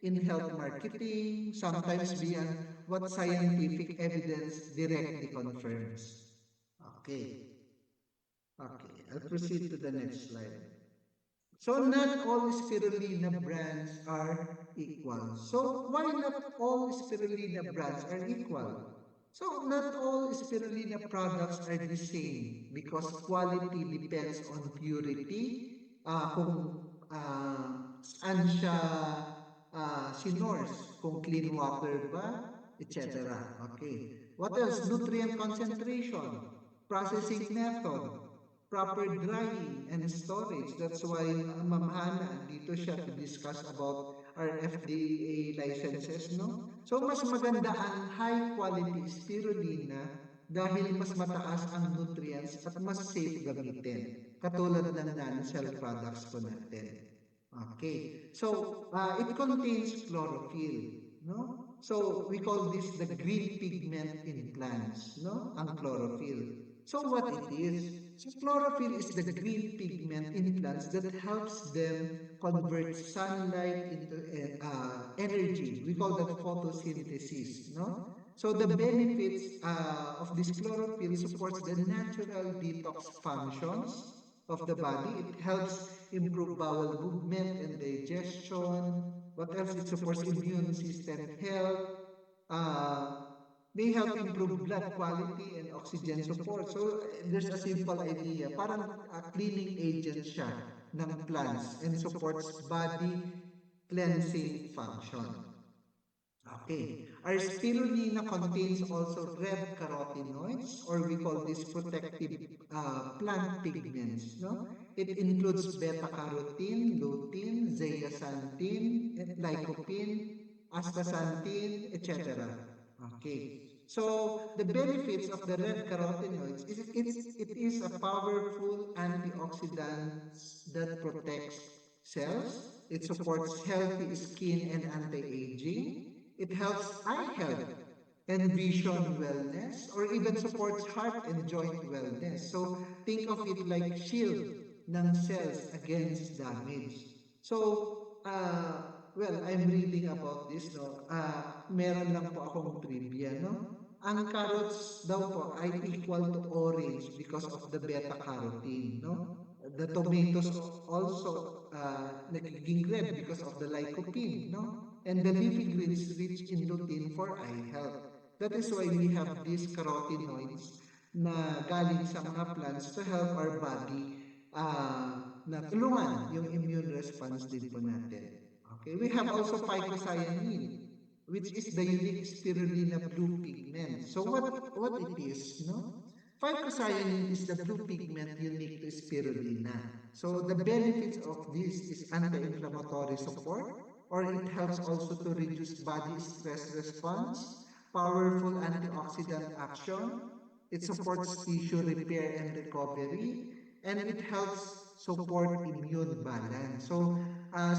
Speaker 4: in health marketing, sometimes beyond what scientific evidence directly confirms. Okay. Okay, I'll proceed to the next slide. So not all spirulina brands are equal. So why not all spirulina brands are equal? So not all spirulina products are the same because quality depends on purity, kung saan siya sinurse, kung clean water ba, etc. Okay. What else? Nutrient concentration, processing method, proper drying and storage. That's why Ma'am Hana, dito siya to discuss about our FDA licenses, no? So, mas maganda ang high quality spirulina dahil mas mataas ang nutrients at mas safe gamitin. Katulad ng non-cell products po natin. Okay. So, it contains chlorophyll, no? So, we call this the green pigment in plants, no? Ang chlorophyll. So what it is? So chlorophyll is the green pigment in plants that helps them convert sunlight into energy. We call that photosynthesis, no? So the benefits of this chlorophyll supports the natural detox functions of the body. It helps improve bowel movement and digestion. What else? It supports immune system health. Uh, may help improve blood quality and oxygen support. So, there's a simple idea. Parang cleaning agent siya ng plants and supports body cleansing function. Okay. Our spirulina contains also red carotenoids, or we call this protective plant pigments. No? It includes beta-carotene, lutein, zeaxanthin, lycopene, astaxanthin, etc. Okay. So the benefits of the red carotenoids is it is a powerful antioxidant that protects cells. It supports healthy skin and anti-aging. It helps eye health and vision wellness, or even supports heart and joint wellness. So think of it like shield ng cells against damage. So, well, I'm reading about this, no? Meron lang po akong trivia, no? Ang carrots daw po ay equal to orange because of the beta-carotene, no? The tomatoes also nagiging red because of the lycopene, no? And the leafy greens rich in lutein for eye health. That is why we have these carotenoids na galing sa mga plants to help our body na tulungan yung immune response din po natin. Okay, we have also phycocyanin, which is the unique spirulina blue pigment. So what it is, no? Phycocyanin is the blue pigment unique to spirulina. So the benefits of this is anti-inflammatory support, or it helps also to reduce body stress response, powerful antioxidant action, it supports tissue repair and recovery, and it helps support immune balance. So,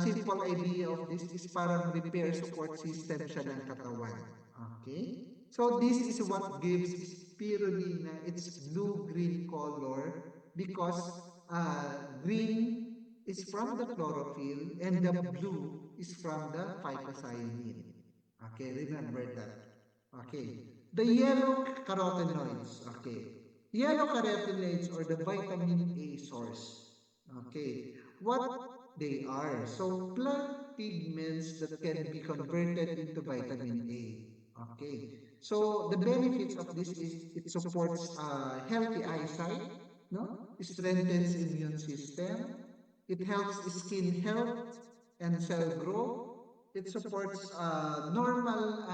Speaker 4: simple idea of this is parang repair support system siya ng katawan. Okay? So, this is what gives spirulina its blue-green color because green is from the chlorophyll and the blue is from the phycocyanin. Okay, remember that. Okay. The yellow carotenoids. Okay. Yellow carotenoids or the vitamin A source. Okay. What they are. So plant pigments that can be converted into vitamin A. Okay. So the benefits of this is it supports healthy eyesight, no? It strengthens immune system. It helps skin health and cell growth. It supports normal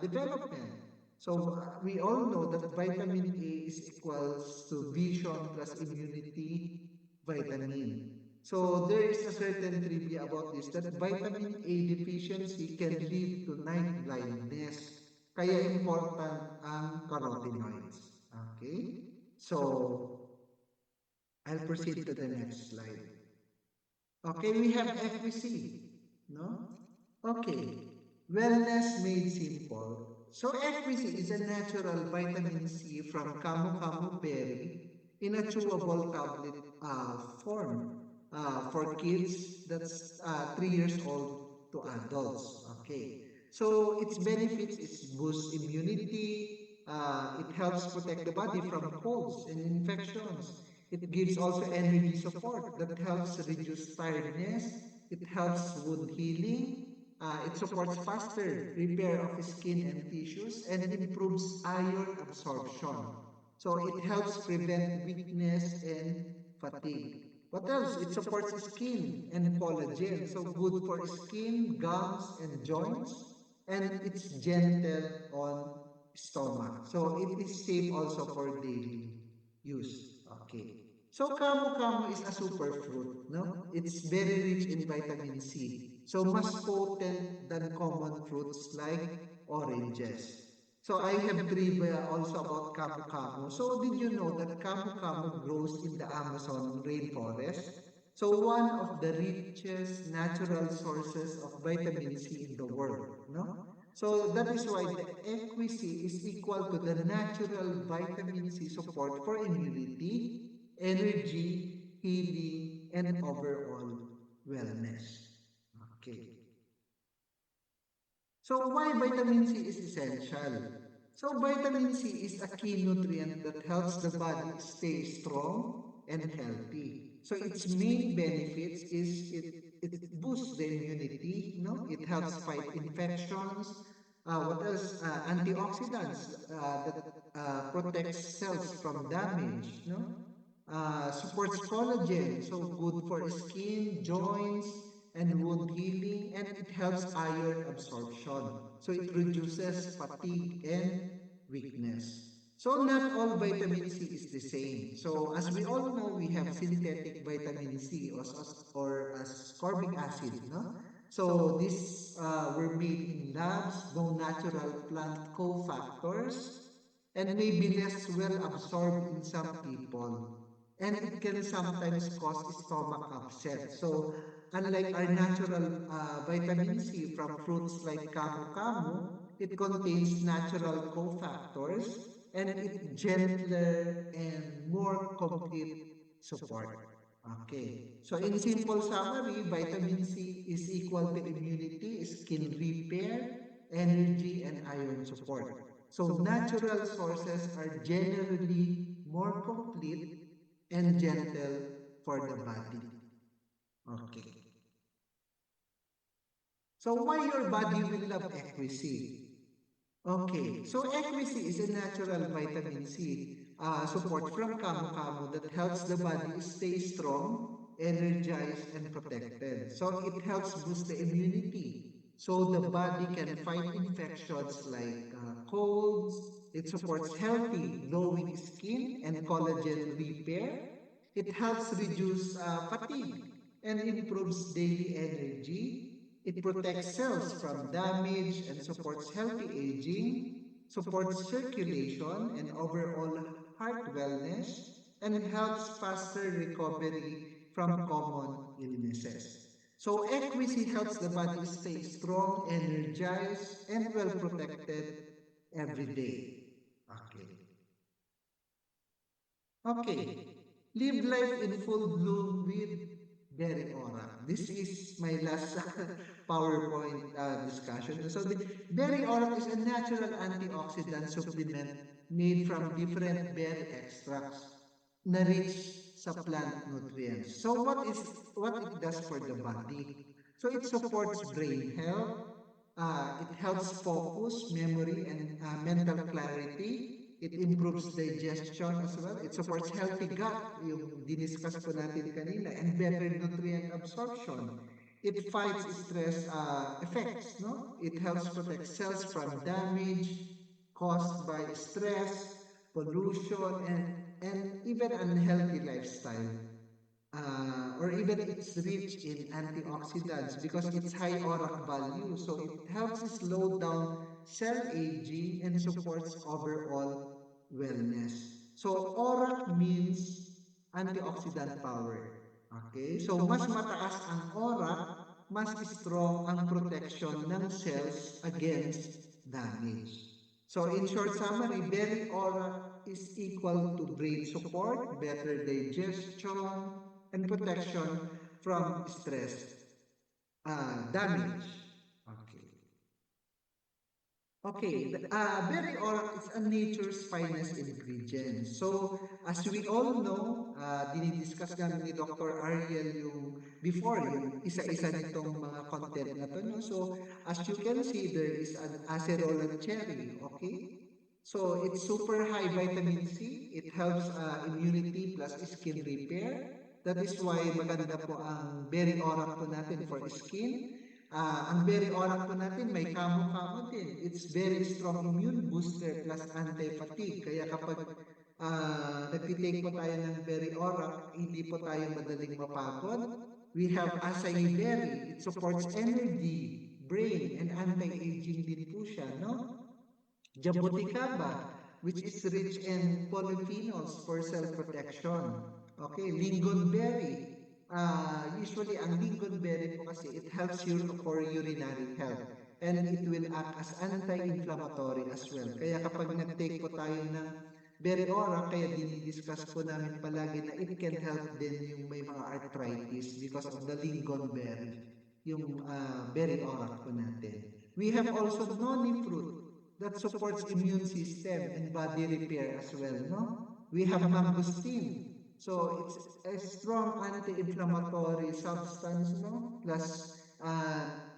Speaker 4: development. So we all know that vitamin A is equals to vision plus immunity vitamin. So there is a certain trivia about this that vitamin A deficiency can lead to night blindness. Kaya important ang carotenoids. Okay? So I'll proceed to the next slide. Okay, we have FVC, no? Okay, wellness made simple. So FVC is a natural vitamin C from Camu Camu berry in a chewable tablet form for kids that's 3 years old to adults. Okay, so its benefits is boost immunity, it helps protect the body from colds and infections. It gives also energy support that helps reduce tiredness. It helps wound healing. It supports faster repair of skin and tissues and improves iron absorption. So it helps prevent weakness and fatigue. What else? It supports skin and collagen. So good for skin, gums, and joints. And it's gentle on stomach. So it is safe also for daily use. Okay. So Camu Camu is a superfruit, no? It's very rich in vitamin C. So mas potent than common fruits like oranges. So I have trivia also about Camu Camu. So did you know that Camu Camu grows in the Amazon rainforest? So one of the richest natural sources of vitamin C in the world, no? So that is why the EquiC is equal to the natural vitamin C support for immunity, energy, healing, and overall wellness. Okay. So why vitamin C is essential? So vitamin C is a key nutrient that helps the body stay strong and healthy. So its main benefits is it boosts the immunity, no? It helps fight infections. What else? Antioxidants that protects cells from damage, no? Supports collagen, so good for skin, joints, and wound healing, and it helps iron absorption. So it reduces fatigue and weakness. So not all vitamin C is the same. So as we all know, we have synthetic vitamin C or ascorbic acid, no? So these were made in labs, no natural plant cofactors, and may be less well absorbed in some people. and it can sometimes cause stomach upset. So, unlike our natural vitamin C from fruits like camu-camu, it contains natural cofactors and it gentler and more complete support. Okay. So in simple summary, vitamin C is equal to immunity, skin repair, energy, and iron support. So natural sources are generally more complete and gentle for the body. Okay. So why your body will love equisy? Okay, so equisy is a natural vitamin C support from camu-camu that helps the body stay strong, energized, and protected. So it helps boost the immunity. So the body can fight infections like colds. It supports healthy, glowing skin and collagen repair. It helps reduce fatigue and improves daily energy. It protects cells from damage and supports healthy aging, supports circulation and overall heart wellness, and helps faster recovery from common illnesses. So equisy helps the body stay strong, energized, and well protected every day. Okay. Okay. Live life in full bloom with Berry Aura. This is my last PowerPoint discussion. So the Berry Aura is a natural antioxidant supplement made from different berry extracts na rich sa plant nutrients. So what it does for the body? So it supports brain health, it helps focus, memory, and mental clarity. It improves digestion as well. It supports healthy gut, yung diniscuss po natin kanina, and better nutrient absorption. It fights stress effects, no? It helps protect cells from damage caused by stress, pollution, and even unhealthy lifestyle. Or even it's rich in antioxidants because it's high ORAC value. So it helps slow down cell aging and supports overall wellness. So ORAC means antioxidant power. Okay? So mas mataas ang ORAC, mas strong ang protection ng cells against damage. So in short summary, berry ORAC is equal to brain support, better digestion, and protection from stress damage. Okay. Okay, berry oil is a nature's finest ingredient. So, as we all know, dinidiscuss namin ni Dr. Ariel yung before, yung isa-isa nitong mga content na to. No? So, as you can see, there is an acerola cherry, okay? So, it's super high vitamin C. It helps immunity plus skin repair. That is why maganda po ang berry orak po natin for skin. Ang berry orak po natin may camu-camu din. It's very strong immune booster plus anti-fatigue. Kaya kapag nagtitake po tayo ng berry orak, hindi po tayo madaling mapagod. We have acai berry. It supports energy, brain, and anti-aging din po siya, no? Jaboticaba, which is rich in polyphenols for cell protection. Okay, lingonberry. Usually, ang lingonberry po kasi, it helps you for urinary health. And it will act as anti-inflammatory as well. Kaya kapag nag-take po tayo ng berry ora, kaya dinidiscuss po namin palagi na it can help din yung may mga arthritis because of the lingonberry, yung berry ora po natin. We have also noni fruit that supports immune system and body repair as well, no? We have mangosteen. So it's a strong anti-inflammatory substance, no? Plus,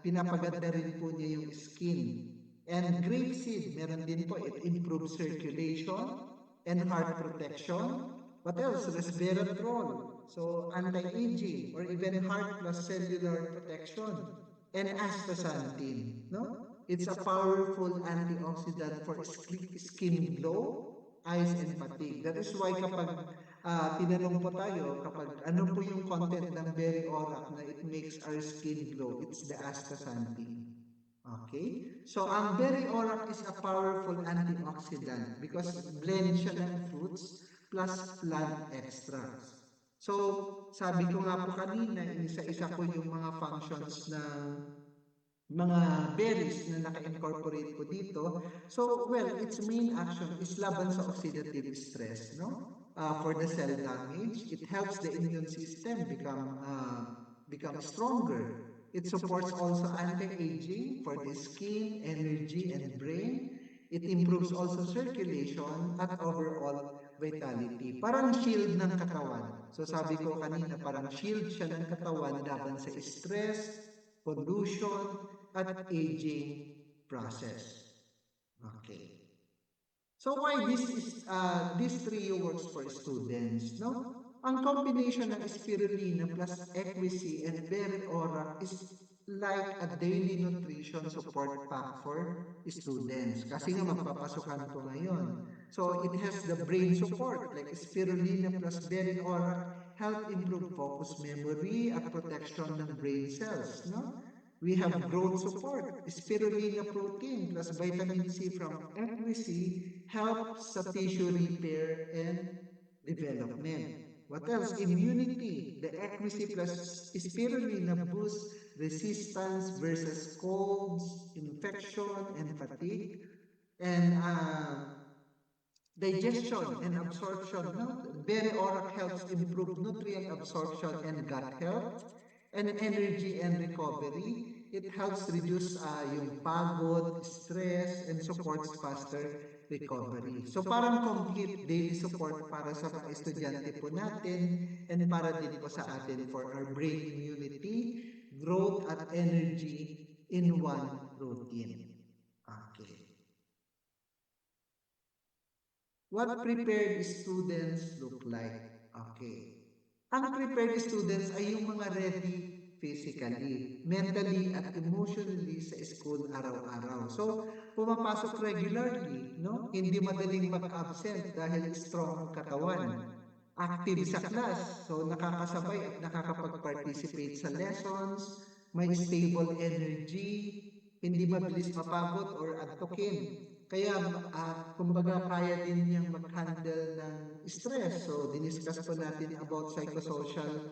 Speaker 4: pinapaganda rin po niya yung skin. And grapeseed, meron din po, it improves circulation and heart protection. What else? Resveratrol. So anti-aging or even heart plus cellular protection. And astaxanthin, no? It's a powerful antioxidant for skin glow, eyes, and fatigue. That is why kapag tinanong po tayo, kapag ano po yung content ng berry orac na it makes our skin glow, it's the astaxanthin. Okay? So, ang berry orac is a powerful antioxidant because blend siya ng fruits plus plant extracts. So, sabi ko nga po kanina, inisa-isa ko yung mga functions ng mga berries na naka-incorporate ko dito. So, well, its main action is laban sa oxidative stress, no? For the cell damage, it helps the immune system become stronger. It supports also anti-aging for the skin, energy, and brain. It improves also circulation at overall vitality. Parang shield ng katawan. So sabi ko kanina, parang shield siya ng katawan laban sa stress, pollution, at aging process. Okay. So why this trio works for students, no? Ang combination ng spirulina plus equisy and berry ora is like a daily nutrition support pack for students. Kasi nga magpapasukan ko ngayon. So it has the brain support like spirulina plus berry ora help improve focus, memory, at protection ng brain cells, no? We have growth support. Spirulina protein plus vitamin C from equisy helps sa tissue repair and development. What else? Immunity. The equisy plus spirulina boosts resistance versus colds, infection, and fatigue. And digestion and absorption. No? Berry ora helps improve nutrient absorption and gut health. And energy and recovery, it helps reduce yung pagod, stress, and supports faster recovery. So parang complete daily support para sa mga estudyante po natin and para din po sa atin for our brain immunity, growth, at energy in one routine. Okay. What prepared students look like? Okay. Ang prepared students ay yung mga ready physically, mentally, at emotionally sa school araw-araw. So, pumapasok regularly, no? Hindi madaling mag-absent dahil strong ang katawan. Active sa class, so nakakasabay at nakakapag-participate sa lessons, may stable energy, hindi mabilis mapagod or antukin. Kaya, kumbaga, kaya din niyang mag-handle ng stress. So, diniscuss po natin about psychosocial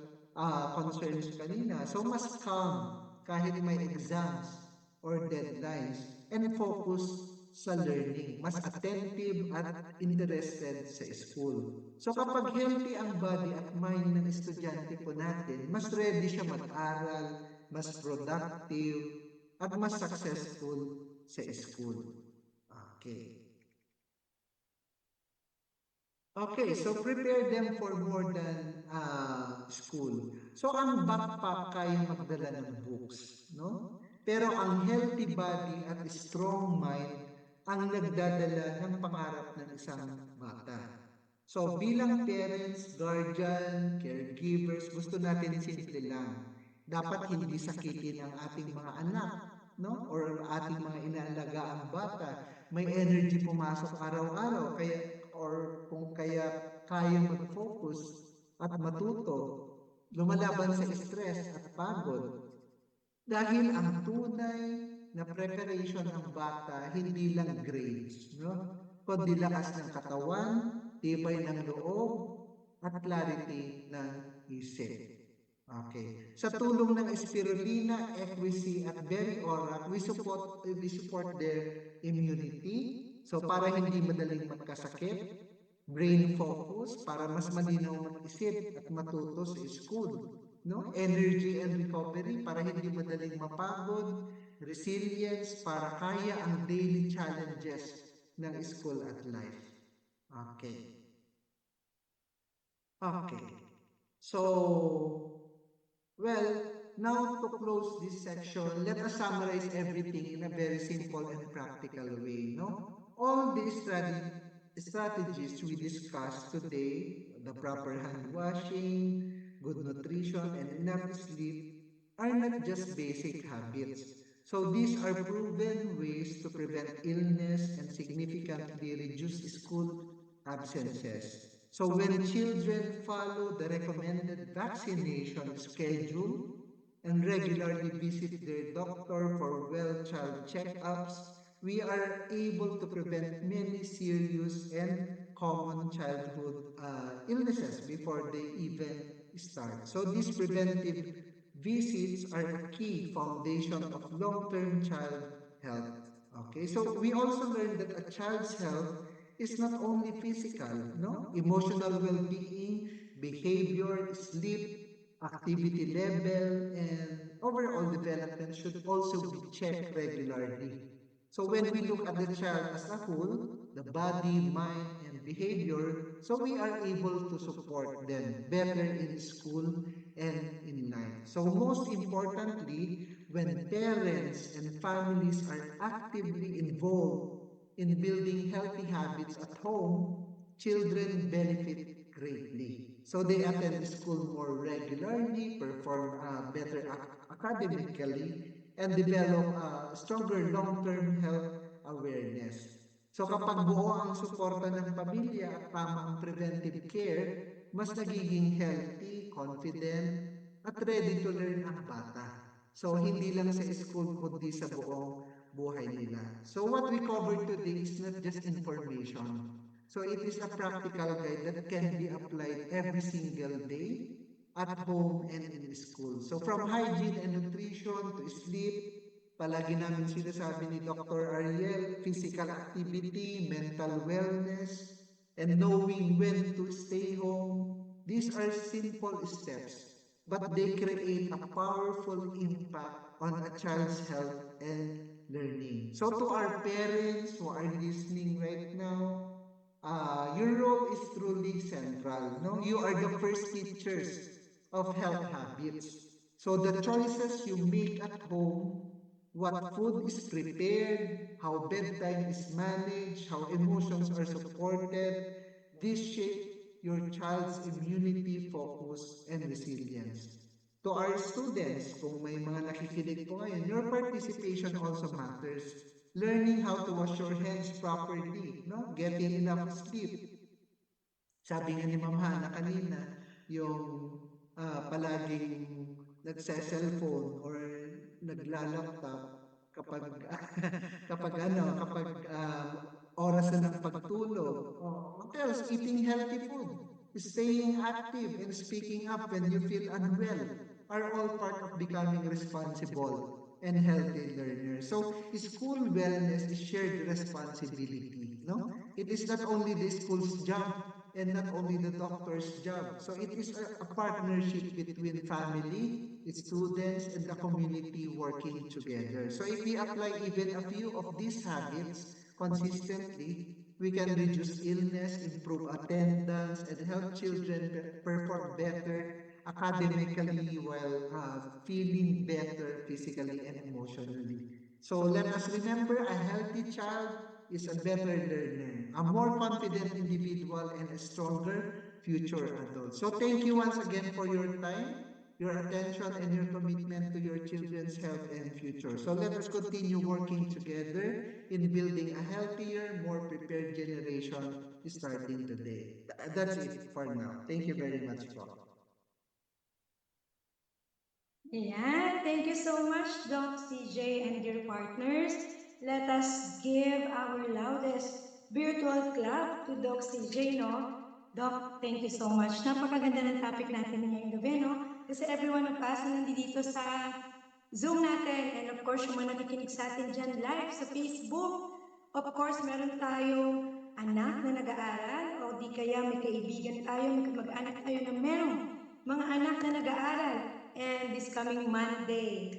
Speaker 4: concerns kanina. So, mas calm kahit may exams or deadlines and focus sa learning. Mas attentive at interested sa school. So, kapag healthy ang body at mind ng estudyante po natin, mas ready siya mag-aral, mas productive, at mas successful sa school. Okay. Okay, so prepare them for more than school. So ang backpack kaya magdala ng books, no? Pero ang healthy body at strong mind ang nagdadala ng pangarap ng isang bata. So bilang parents, guardian, caregivers, gusto natin simple lang. Dapat hindi sakitin ang ating mga anak, no? Or ating mga inaalagaan bata. May energy pumasok araw-araw kung kaya mag-focus at matuto, lumalaban sa stress at pagod. Dahil ang tunay na preparation ng bata hindi lang grades, no? Kundi lakas ng katawan, tibay ng loob, at clarity ng isip. Okay. Sa tulong ng spirulina, equisy, at berry ora, we support their immunity. So para hindi madaling magkasakit, brain focus para mas malinaw mag-isip at matuto sa school, no? Energy and recovery para hindi madaling mapagod, resilience para kaya ang daily challenges ng school at life. Okay. Okay. So, well, now to close this section, let us summarize everything in a very simple and practical way, no? All the strategies we discussed today, the proper hand washing, good nutrition, and enough sleep, are not just basic habits. So these are proven ways to prevent illness and significantly reduce school absences. So when children follow the recommended vaccination schedule and regularly visit their doctor for well-child checkups, we are able to prevent many serious and common childhood illnesses before they even start. So these preventive visits are a key foundation of long-term child health. Okay, so we also learned that a child's health is not only physical, no? Emotional well-being, behavior, sleep, activity level, and overall development should also be checked regularly. So when we look at the child as a whole, the body, mind, and behavior, so we are able to support them better in school and in life. So most importantly, when parents and families are actively involved in building healthy habits at home, children benefit greatly. So they attend school more regularly, perform better academically, and develop stronger long-term health awareness. So kapag buo ang suporta ng pamilya at tama ang preventive care, mas nagiging healthy, confident, at ready to learn ang bata. So hindi lang sa school kundi sa buong buhay nila. So what we covered today is not just information. So it is a practical guide that can be applied every single day at home and in school. So from hygiene and nutrition to sleep, palagi namin sinasabi ni Dr. Ariel, physical activity, mental wellness, and knowing when to stay home. These are simple steps, but they create a powerful impact on a child's health and learning. So to our parents who are listening right now, your role is truly central. No, you are the first teachers of health habits. So the choices you make at home, what food is prepared, how bedtime is managed, how emotions are supported, this shape your child's immunity, focus, and resilience. To our students, kung may mga nakikinig po ngayon, your participation also matters. Learning how to wash your hands properly, no? Getting enough sleep. Sabi nga ni Ma'am Hana kanina, yung palaging nagse-cellphone or nagla-laptop kapag kapag oras na ng pagtulog. What else? Eating healthy food, staying active, and speaking up when you feel unwell are all part of becoming responsible and healthy learners. So, school wellness is shared responsibility, no? It is not only the school's job and not only the doctor's job. So, it is a partnership between family, students, and the community working together. So, if we apply even a few of these habits consistently, we can reduce illness, improve attendance, and help children perform better academically while feeling better physically and emotionally. So let us remember, a healthy child is a better learner, a more confident individual, and a stronger future adult. So thank you once again for your time, your attention, and your commitment to your children's health and future. So let us continue working together in building a healthier, more prepared generation starting today. That's it for now. Thank you very much, po.
Speaker 3: Ayan, thank you so much, Doc CJ and dear partners. Let us give our loudest virtual clap to Doc CJ, no? Doc, thank you so much. Napakaganda ng topic natin ngayong gabi, no? Kasi everyone of us na nandito sa Zoom natin, and of course, yung mga nakikinig sa atin dyan live sa Facebook. Of course, meron tayong anak na nag-aaral, o di kaya may kaibigan tayo, may mag-anak tayo na merong mga anak na nag-aaral. And this coming Monday.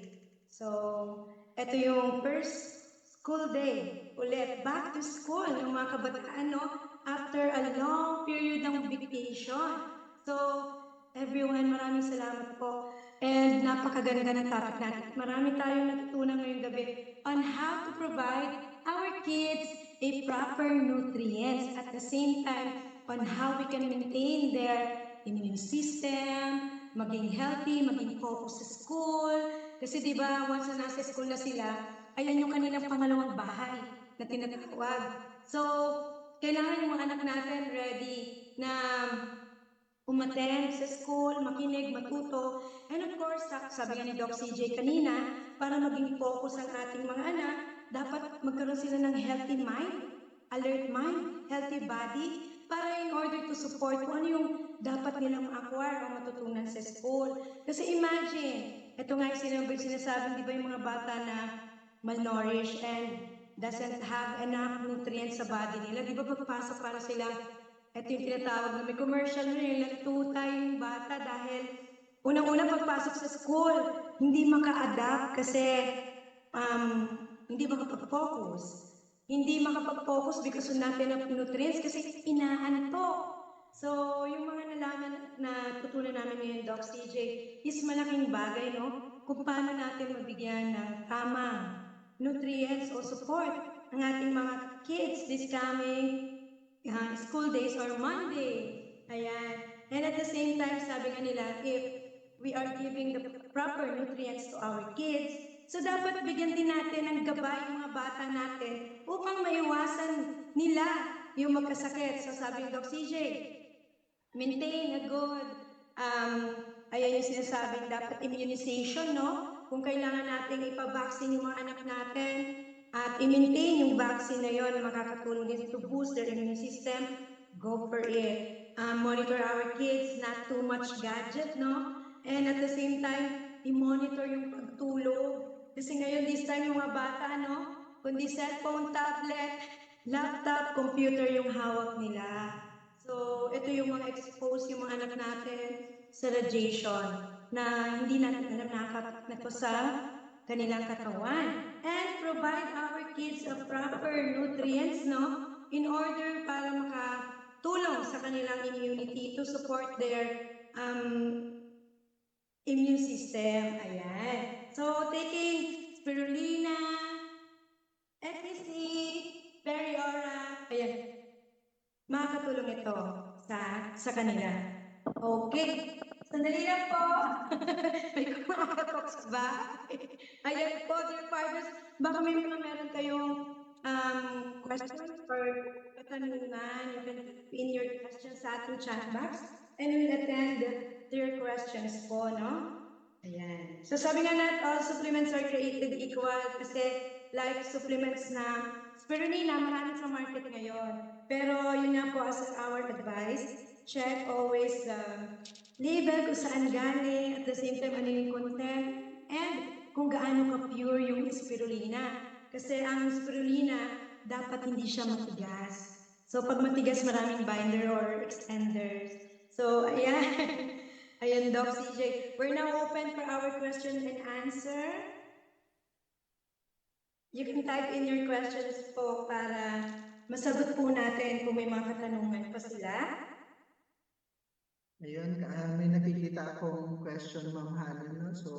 Speaker 3: So, ito yung first school day. Ulit, back to school ng mga kabataan, no? After a long period ng vacation. So, everyone, maraming salamat po. And napakaganda ng topic natin. Marami tayong natutunan ngayong gabi on how to provide our kids a proper nutrients. At the same time, on how we can maintain their immune system, maging healthy, maging focus sa school. Kasi di ba once na nasa school na sila, ayan yung kanilang pangalawang bahay na tinatawag. So, kailangan yung mga anak natin ready na umattend sa school, makinig, matuto. And of course, sabi nga ni Doc CJ kanina, para maging focus ang ating mga anak, dapat magkaroon sila ng healthy mind, alert mind, healthy body, para in order to support kung ano yung dapat nilang ma-acquire o matutunan sa school. Kasi imagine, ito nga yung sinasabi, di ba yung mga bata na malnourished and doesn't have enough nutrients sa body nila. Di ba pagpasok para silang, ito yung tinatawag na may commercial nila, tuta yung bata dahil unang-una pagpasok sa school, hindi maka-adapt kasi hindi makapag-focus. Hindi makapag-focus because of not enough nutrients kasi inaantok. So, yung mga nalaman na tutunan namin ngayon, Doc CJ, is malaking bagay, no? Kung paano natin mabigyan ng tamang nutrients o support ang ating mga kids this coming school days or Monday. Ayan. And at the same time, sabi nga nila, if we are giving the proper nutrients to our kids, so dapat bigyan din natin ng gabay yung mga bata natin upang maiwasan nila yung magkasakit. So sabi ng Doc CJ, maintain a good, ayan yung sinasabing dapat immunization, no? Kung kailangan natin ipabaksin yung mga anak natin at i-maintain yung vaccine na yun na makakatulong din to boost their immune system, go for it. Monitor our kids, not too much gadget, no? And at the same time, i-monitor yung pagtulog. Kasi ngayon, this time yung mga bata, no? Kundi cellphone, tablet, laptop, computer yung hawak nila. So, ito yung mga expose yung mga anak natin sa radiation na hindi natin alam nakakapit sa kanilang katawan. And provide our kids a proper nutrients, no? In order para makatulong sa kanilang immunity to support their immune system. Ayan. So, taking spirulina, FEC, Periora, ayan. Makakatulong ito sa kanila. Okay. Sandali lang po. May kumakatok sa bahay. Ayan po, dear fathers. Baka may mga meron kayong questions or katanungan. You can pin your questions sa ating chat box and we'll attend to your questions po, no? Ayan. So sabi nga natin, all supplements are created equal kasi like supplements na spirulina, marami sa market ngayon. Pero yun nga po as our advice, check always the label kung saan galing, at the same time ano yung content, and kung gaano ka-pure yung spirulina. Kasi ang spirulina, dapat hindi siya matigas. So pag matigas, maraming binder or extenders. So ayan, ayan Doc CJ. We're now open for our question and answer. You can type in your questions po para masagot po natin kung may mga katanungan pa sila.
Speaker 4: Ayun, may nakikita akong question, Ma'am Hana, no? So,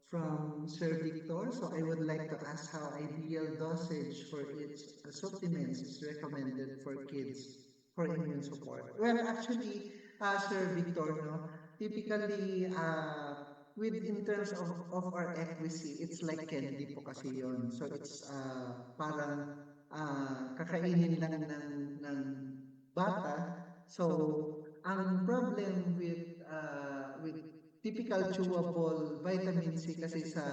Speaker 4: from Sir Victor, so I would like to ask how ideal dosage for its supplements is recommended for kids for immune support. Well, actually, Sir Victor, no, typically, in terms of our equity, it's like candy po kasi yun. So it's parang kakainin lang ng bata. So ang problem with typical chewable vitamin C kasi sa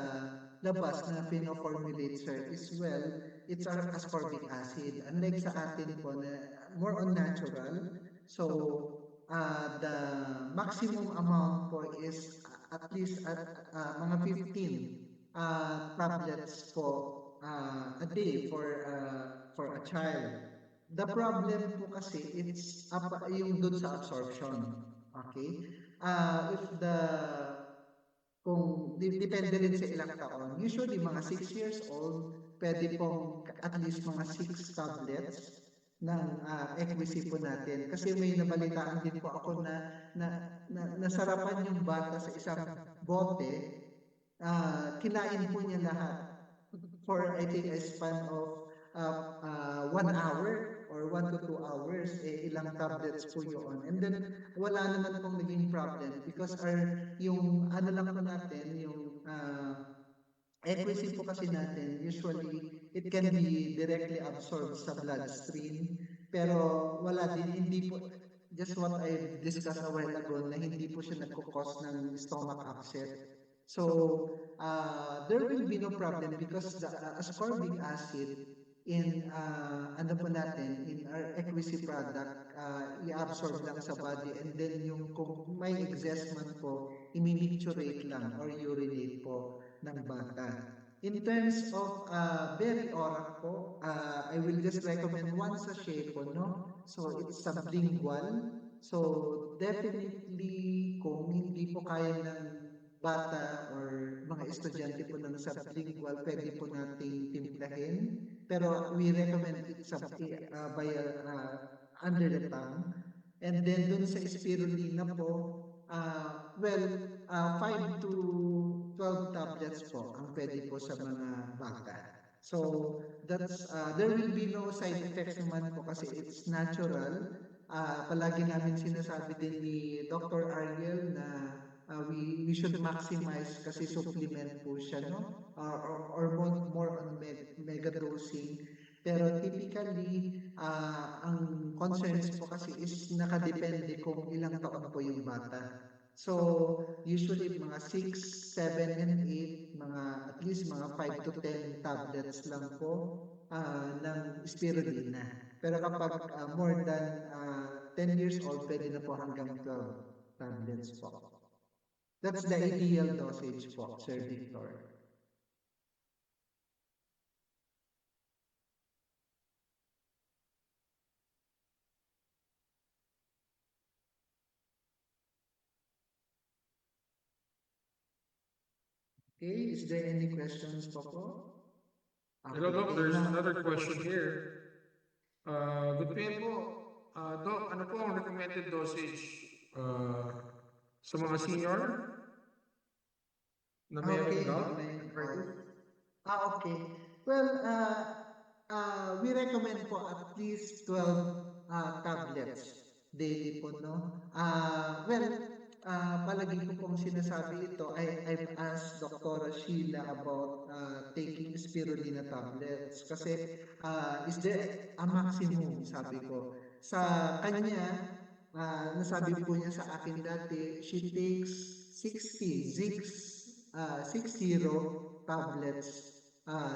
Speaker 4: labas na pino-formulate, sir, is well, it's our ascorbic acid. Unlike sa atin po na more on natural. So the maximum amount po is at least mga 15 tablets po a day for a child. The problem po kasi it's yung dun sa absorption. Okay? Kung depende rin sa ilang taon, usually mga 6 years old, pwede pong at least mga 6 tablets ng equity po natin. Kasi may nabalitaan din po ako na nasarapan yung bata sa isang bote, kinain po niya lahat for I think a span of 1 hour or 1 to 2 hours, ilang tablets po yun. And then, wala naman pong naging problem because yung ano lang po natin, yung equity po kasi natin, usually, it can be directly absorbed sa bloodstream. Pero wala din, hindi po, just what I discussed a while ago, na hindi po siya nagkukos ng stomach upset. So, there will be no problem because the ascorbic acid ano po natin, in our equity product, i-absorb lang sa body, and then yung kung may excess man po, imimicturate lang or urinate po ng bata. In terms of berry orac po, I will just recommend one sachet po, no? So it's sublingual. So definitely kung hindi po kaya ng bata or mga estudyante po ng sublingual, pwede po nating timplahin. Pero we recommend it under the tongue. And then dun sa spirulina po, 5 to 12 tablets po ang pwede po sa mga bata. So that's there will be no side effects naman po kasi it's natural. Palagi namin sinasabi din ni Dr. Ariel na we should maximize kasi supplement po siya, no? Or more on mega dosing. Pero typically, ang concerns po kasi is nakadepende kung ilang taon po yung bata. So, usually mga 6, 7, and 8, at least mga 5 to 10 tablets lang po ng spirulina. Pero kapag more than 10 years old, pwede na po hanggang 12 tablets po. That's the ideal dosage po, Sir Victor. Okay, is there any questions po po?
Speaker 5: Hello, Doc. There's another question here. Good PM po. Doc, ano po ang recommended dosage sa mga senior na may gout?
Speaker 4: Okay. Well, we recommend po at least 12 tablets daily po, no? Palagi ko pong sinasabi ito, I've asked Dr. Sheila about taking spirulina tablets kasi is there a maximum, sabi ko. Sa kanya, nasabi po niya sa akin dati, she takes 60 tablets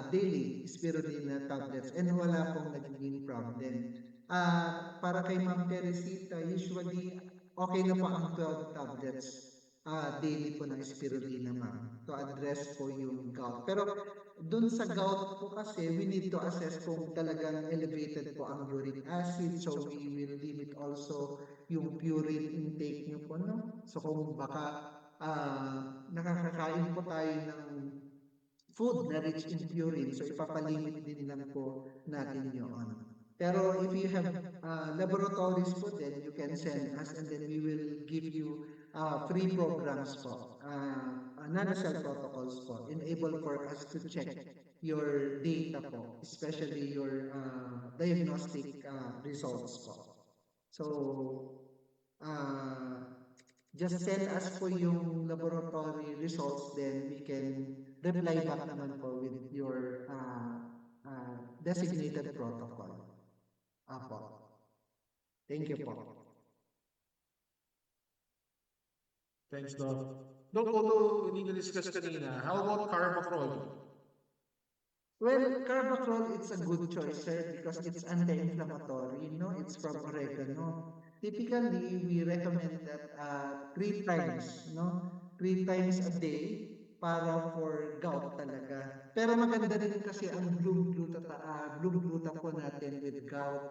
Speaker 4: daily, spirulina tablets, and wala pong naging problem. Para kay Ma'am Teresita, usually okay na po ang 12 tablets daily po ng spirulina, ma'am, to address po yung gout. Pero dun sa gout po kasi, we need to assess kung talagang elevated po ang uric acid, so we will limit also yung purine intake nyo po, no? So kung baka nakakakain po tayo ng food na rich in purine, so ipapalimit din lang po natin yun. Pero if you have laboratories po, then you can send us and then we will give you free programs po, nanocell protocols po, enable for us to check your data po, especially your diagnostic results po. So, just send us po yung laboratory results, then we can reply back naman po with your designated protocol. Apo. Thank you po.
Speaker 5: Thanks, Doc. Doc, although hindi na-discuss kanina, how about carbacrol?
Speaker 4: Well, carbacrol, it's a good choice, sir, because it's anti-inflammatory, no? It's from oregano. Typically, we recommend that 3 times, no? 3 times a day para for gout talaga. Pero maganda rin kasi ang blue gluta po natin with gout.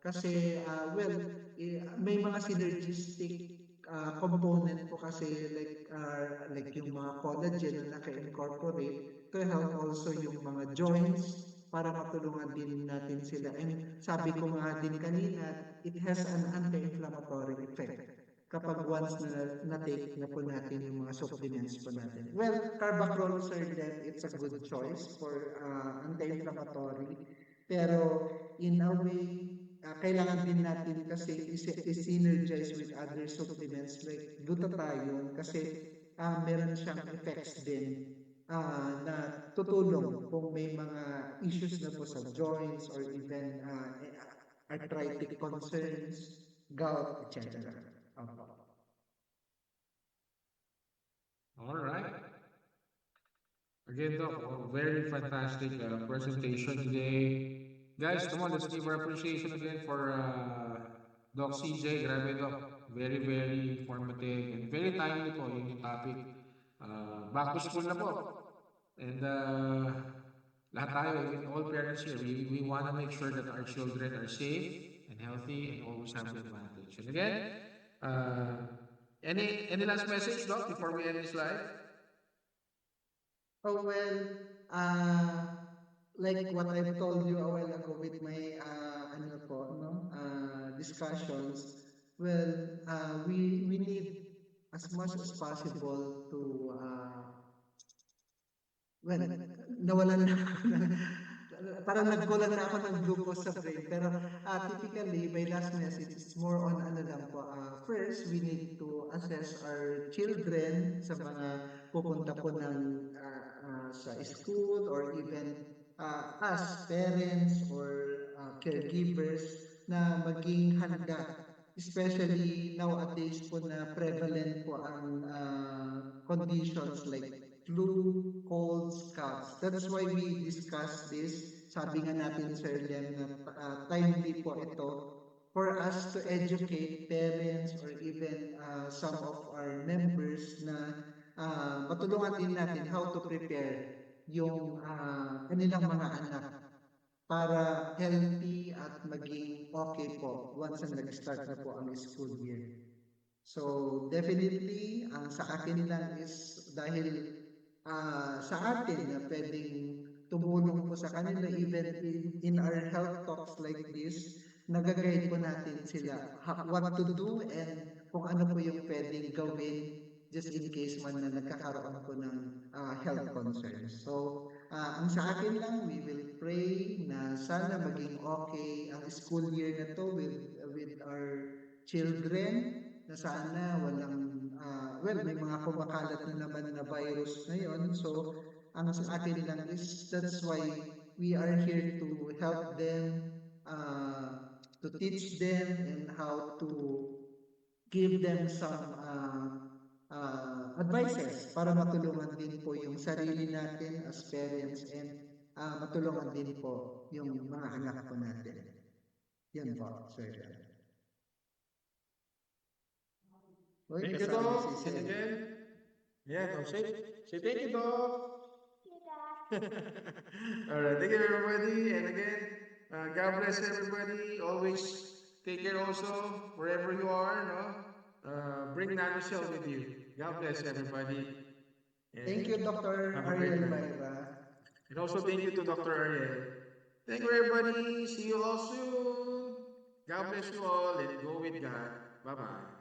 Speaker 4: Kasi, may mga synergistic component po kasi like yung mga collagen na naka-incorporate to help also yung mga joints para matulungan din natin sila. And sabi ko nga din kanina, it has an anti-inflammatory effect kapag once na take na po natin yung mga supplements po natin. Well, carbacrol, sir, then it's a good choice for anti-inflammatory. Pero in a way, kailangan din natin kasi i-synergize with other supplements like glutathione kasi meron siyang effects din na tutulong kung may mga issues na po sa joints or even arthritic concerns, gout, etc.
Speaker 5: All right. Again, Doc, very fantastic presentation today. Guys, come on, let's give our appreciation again for Doc CJ. Grabe, Doc. Very, very informative and very timely po yung topic. Back to school na po. And lahat tayo, even all parents here, we want to make sure that our children are safe and healthy and always have the advantage. And again, any last message, Doc, before we end this live?
Speaker 4: Oh, well, like what I've told you a while ago with my ano po, no, discussions, well, we need as much as possible to well, nawalan na ako parang nagkulang na ako ng glucose sa brain. Pero typically, my last message is more on ano lang po. First, we need to assess our children sa mga pupunta po ng sa school or even us, parents or caregivers na maging handa. Especially nowadays po na prevalent po ang conditions like flu, colds, coughs. That's why we discuss this. Sabi nga natin sa earlier na timely po ito for us to educate parents or even some of our members na matulungan din natin how to prepare yung kanilang mga anak para healthy at maging okay po once na nag-start na po ang school year. So definitely, ang sa akin lang is dahil sa atin na pwedeng tumulong po sa kanila even in our health talks like this, nag-guide po natin sila what to do and kung ano po yung pwedeng gawin just in case man na nagkakaroon po ng health concerns. So, ang sa akin lang, we will pray na sana maging okay ang school year na to with our children, na sana walang well, may mga kumakalat na naman na virus ngayon. So, ang sa akin lang is that's why we are here to help them, to teach them and how to give them some advices para matulungan din po yung sarili natin as parents and matulungan din po yung mga anak po natin. Yan po, sir.
Speaker 5: Thank you, Doc. And again, yeah, say thank you, Doc. All right, thank you, everybody. And again, God bless everybody. Always take care also wherever you are. No, bring NanoCell with you. God bless everybody. And
Speaker 4: thank you, Dr.
Speaker 5: have a great
Speaker 4: Ariel
Speaker 5: night.
Speaker 4: Myra.
Speaker 5: And also thank you to Dr. Ariel. Thank you, everybody. See you all soon. God bless you all and go with God. Bye bye.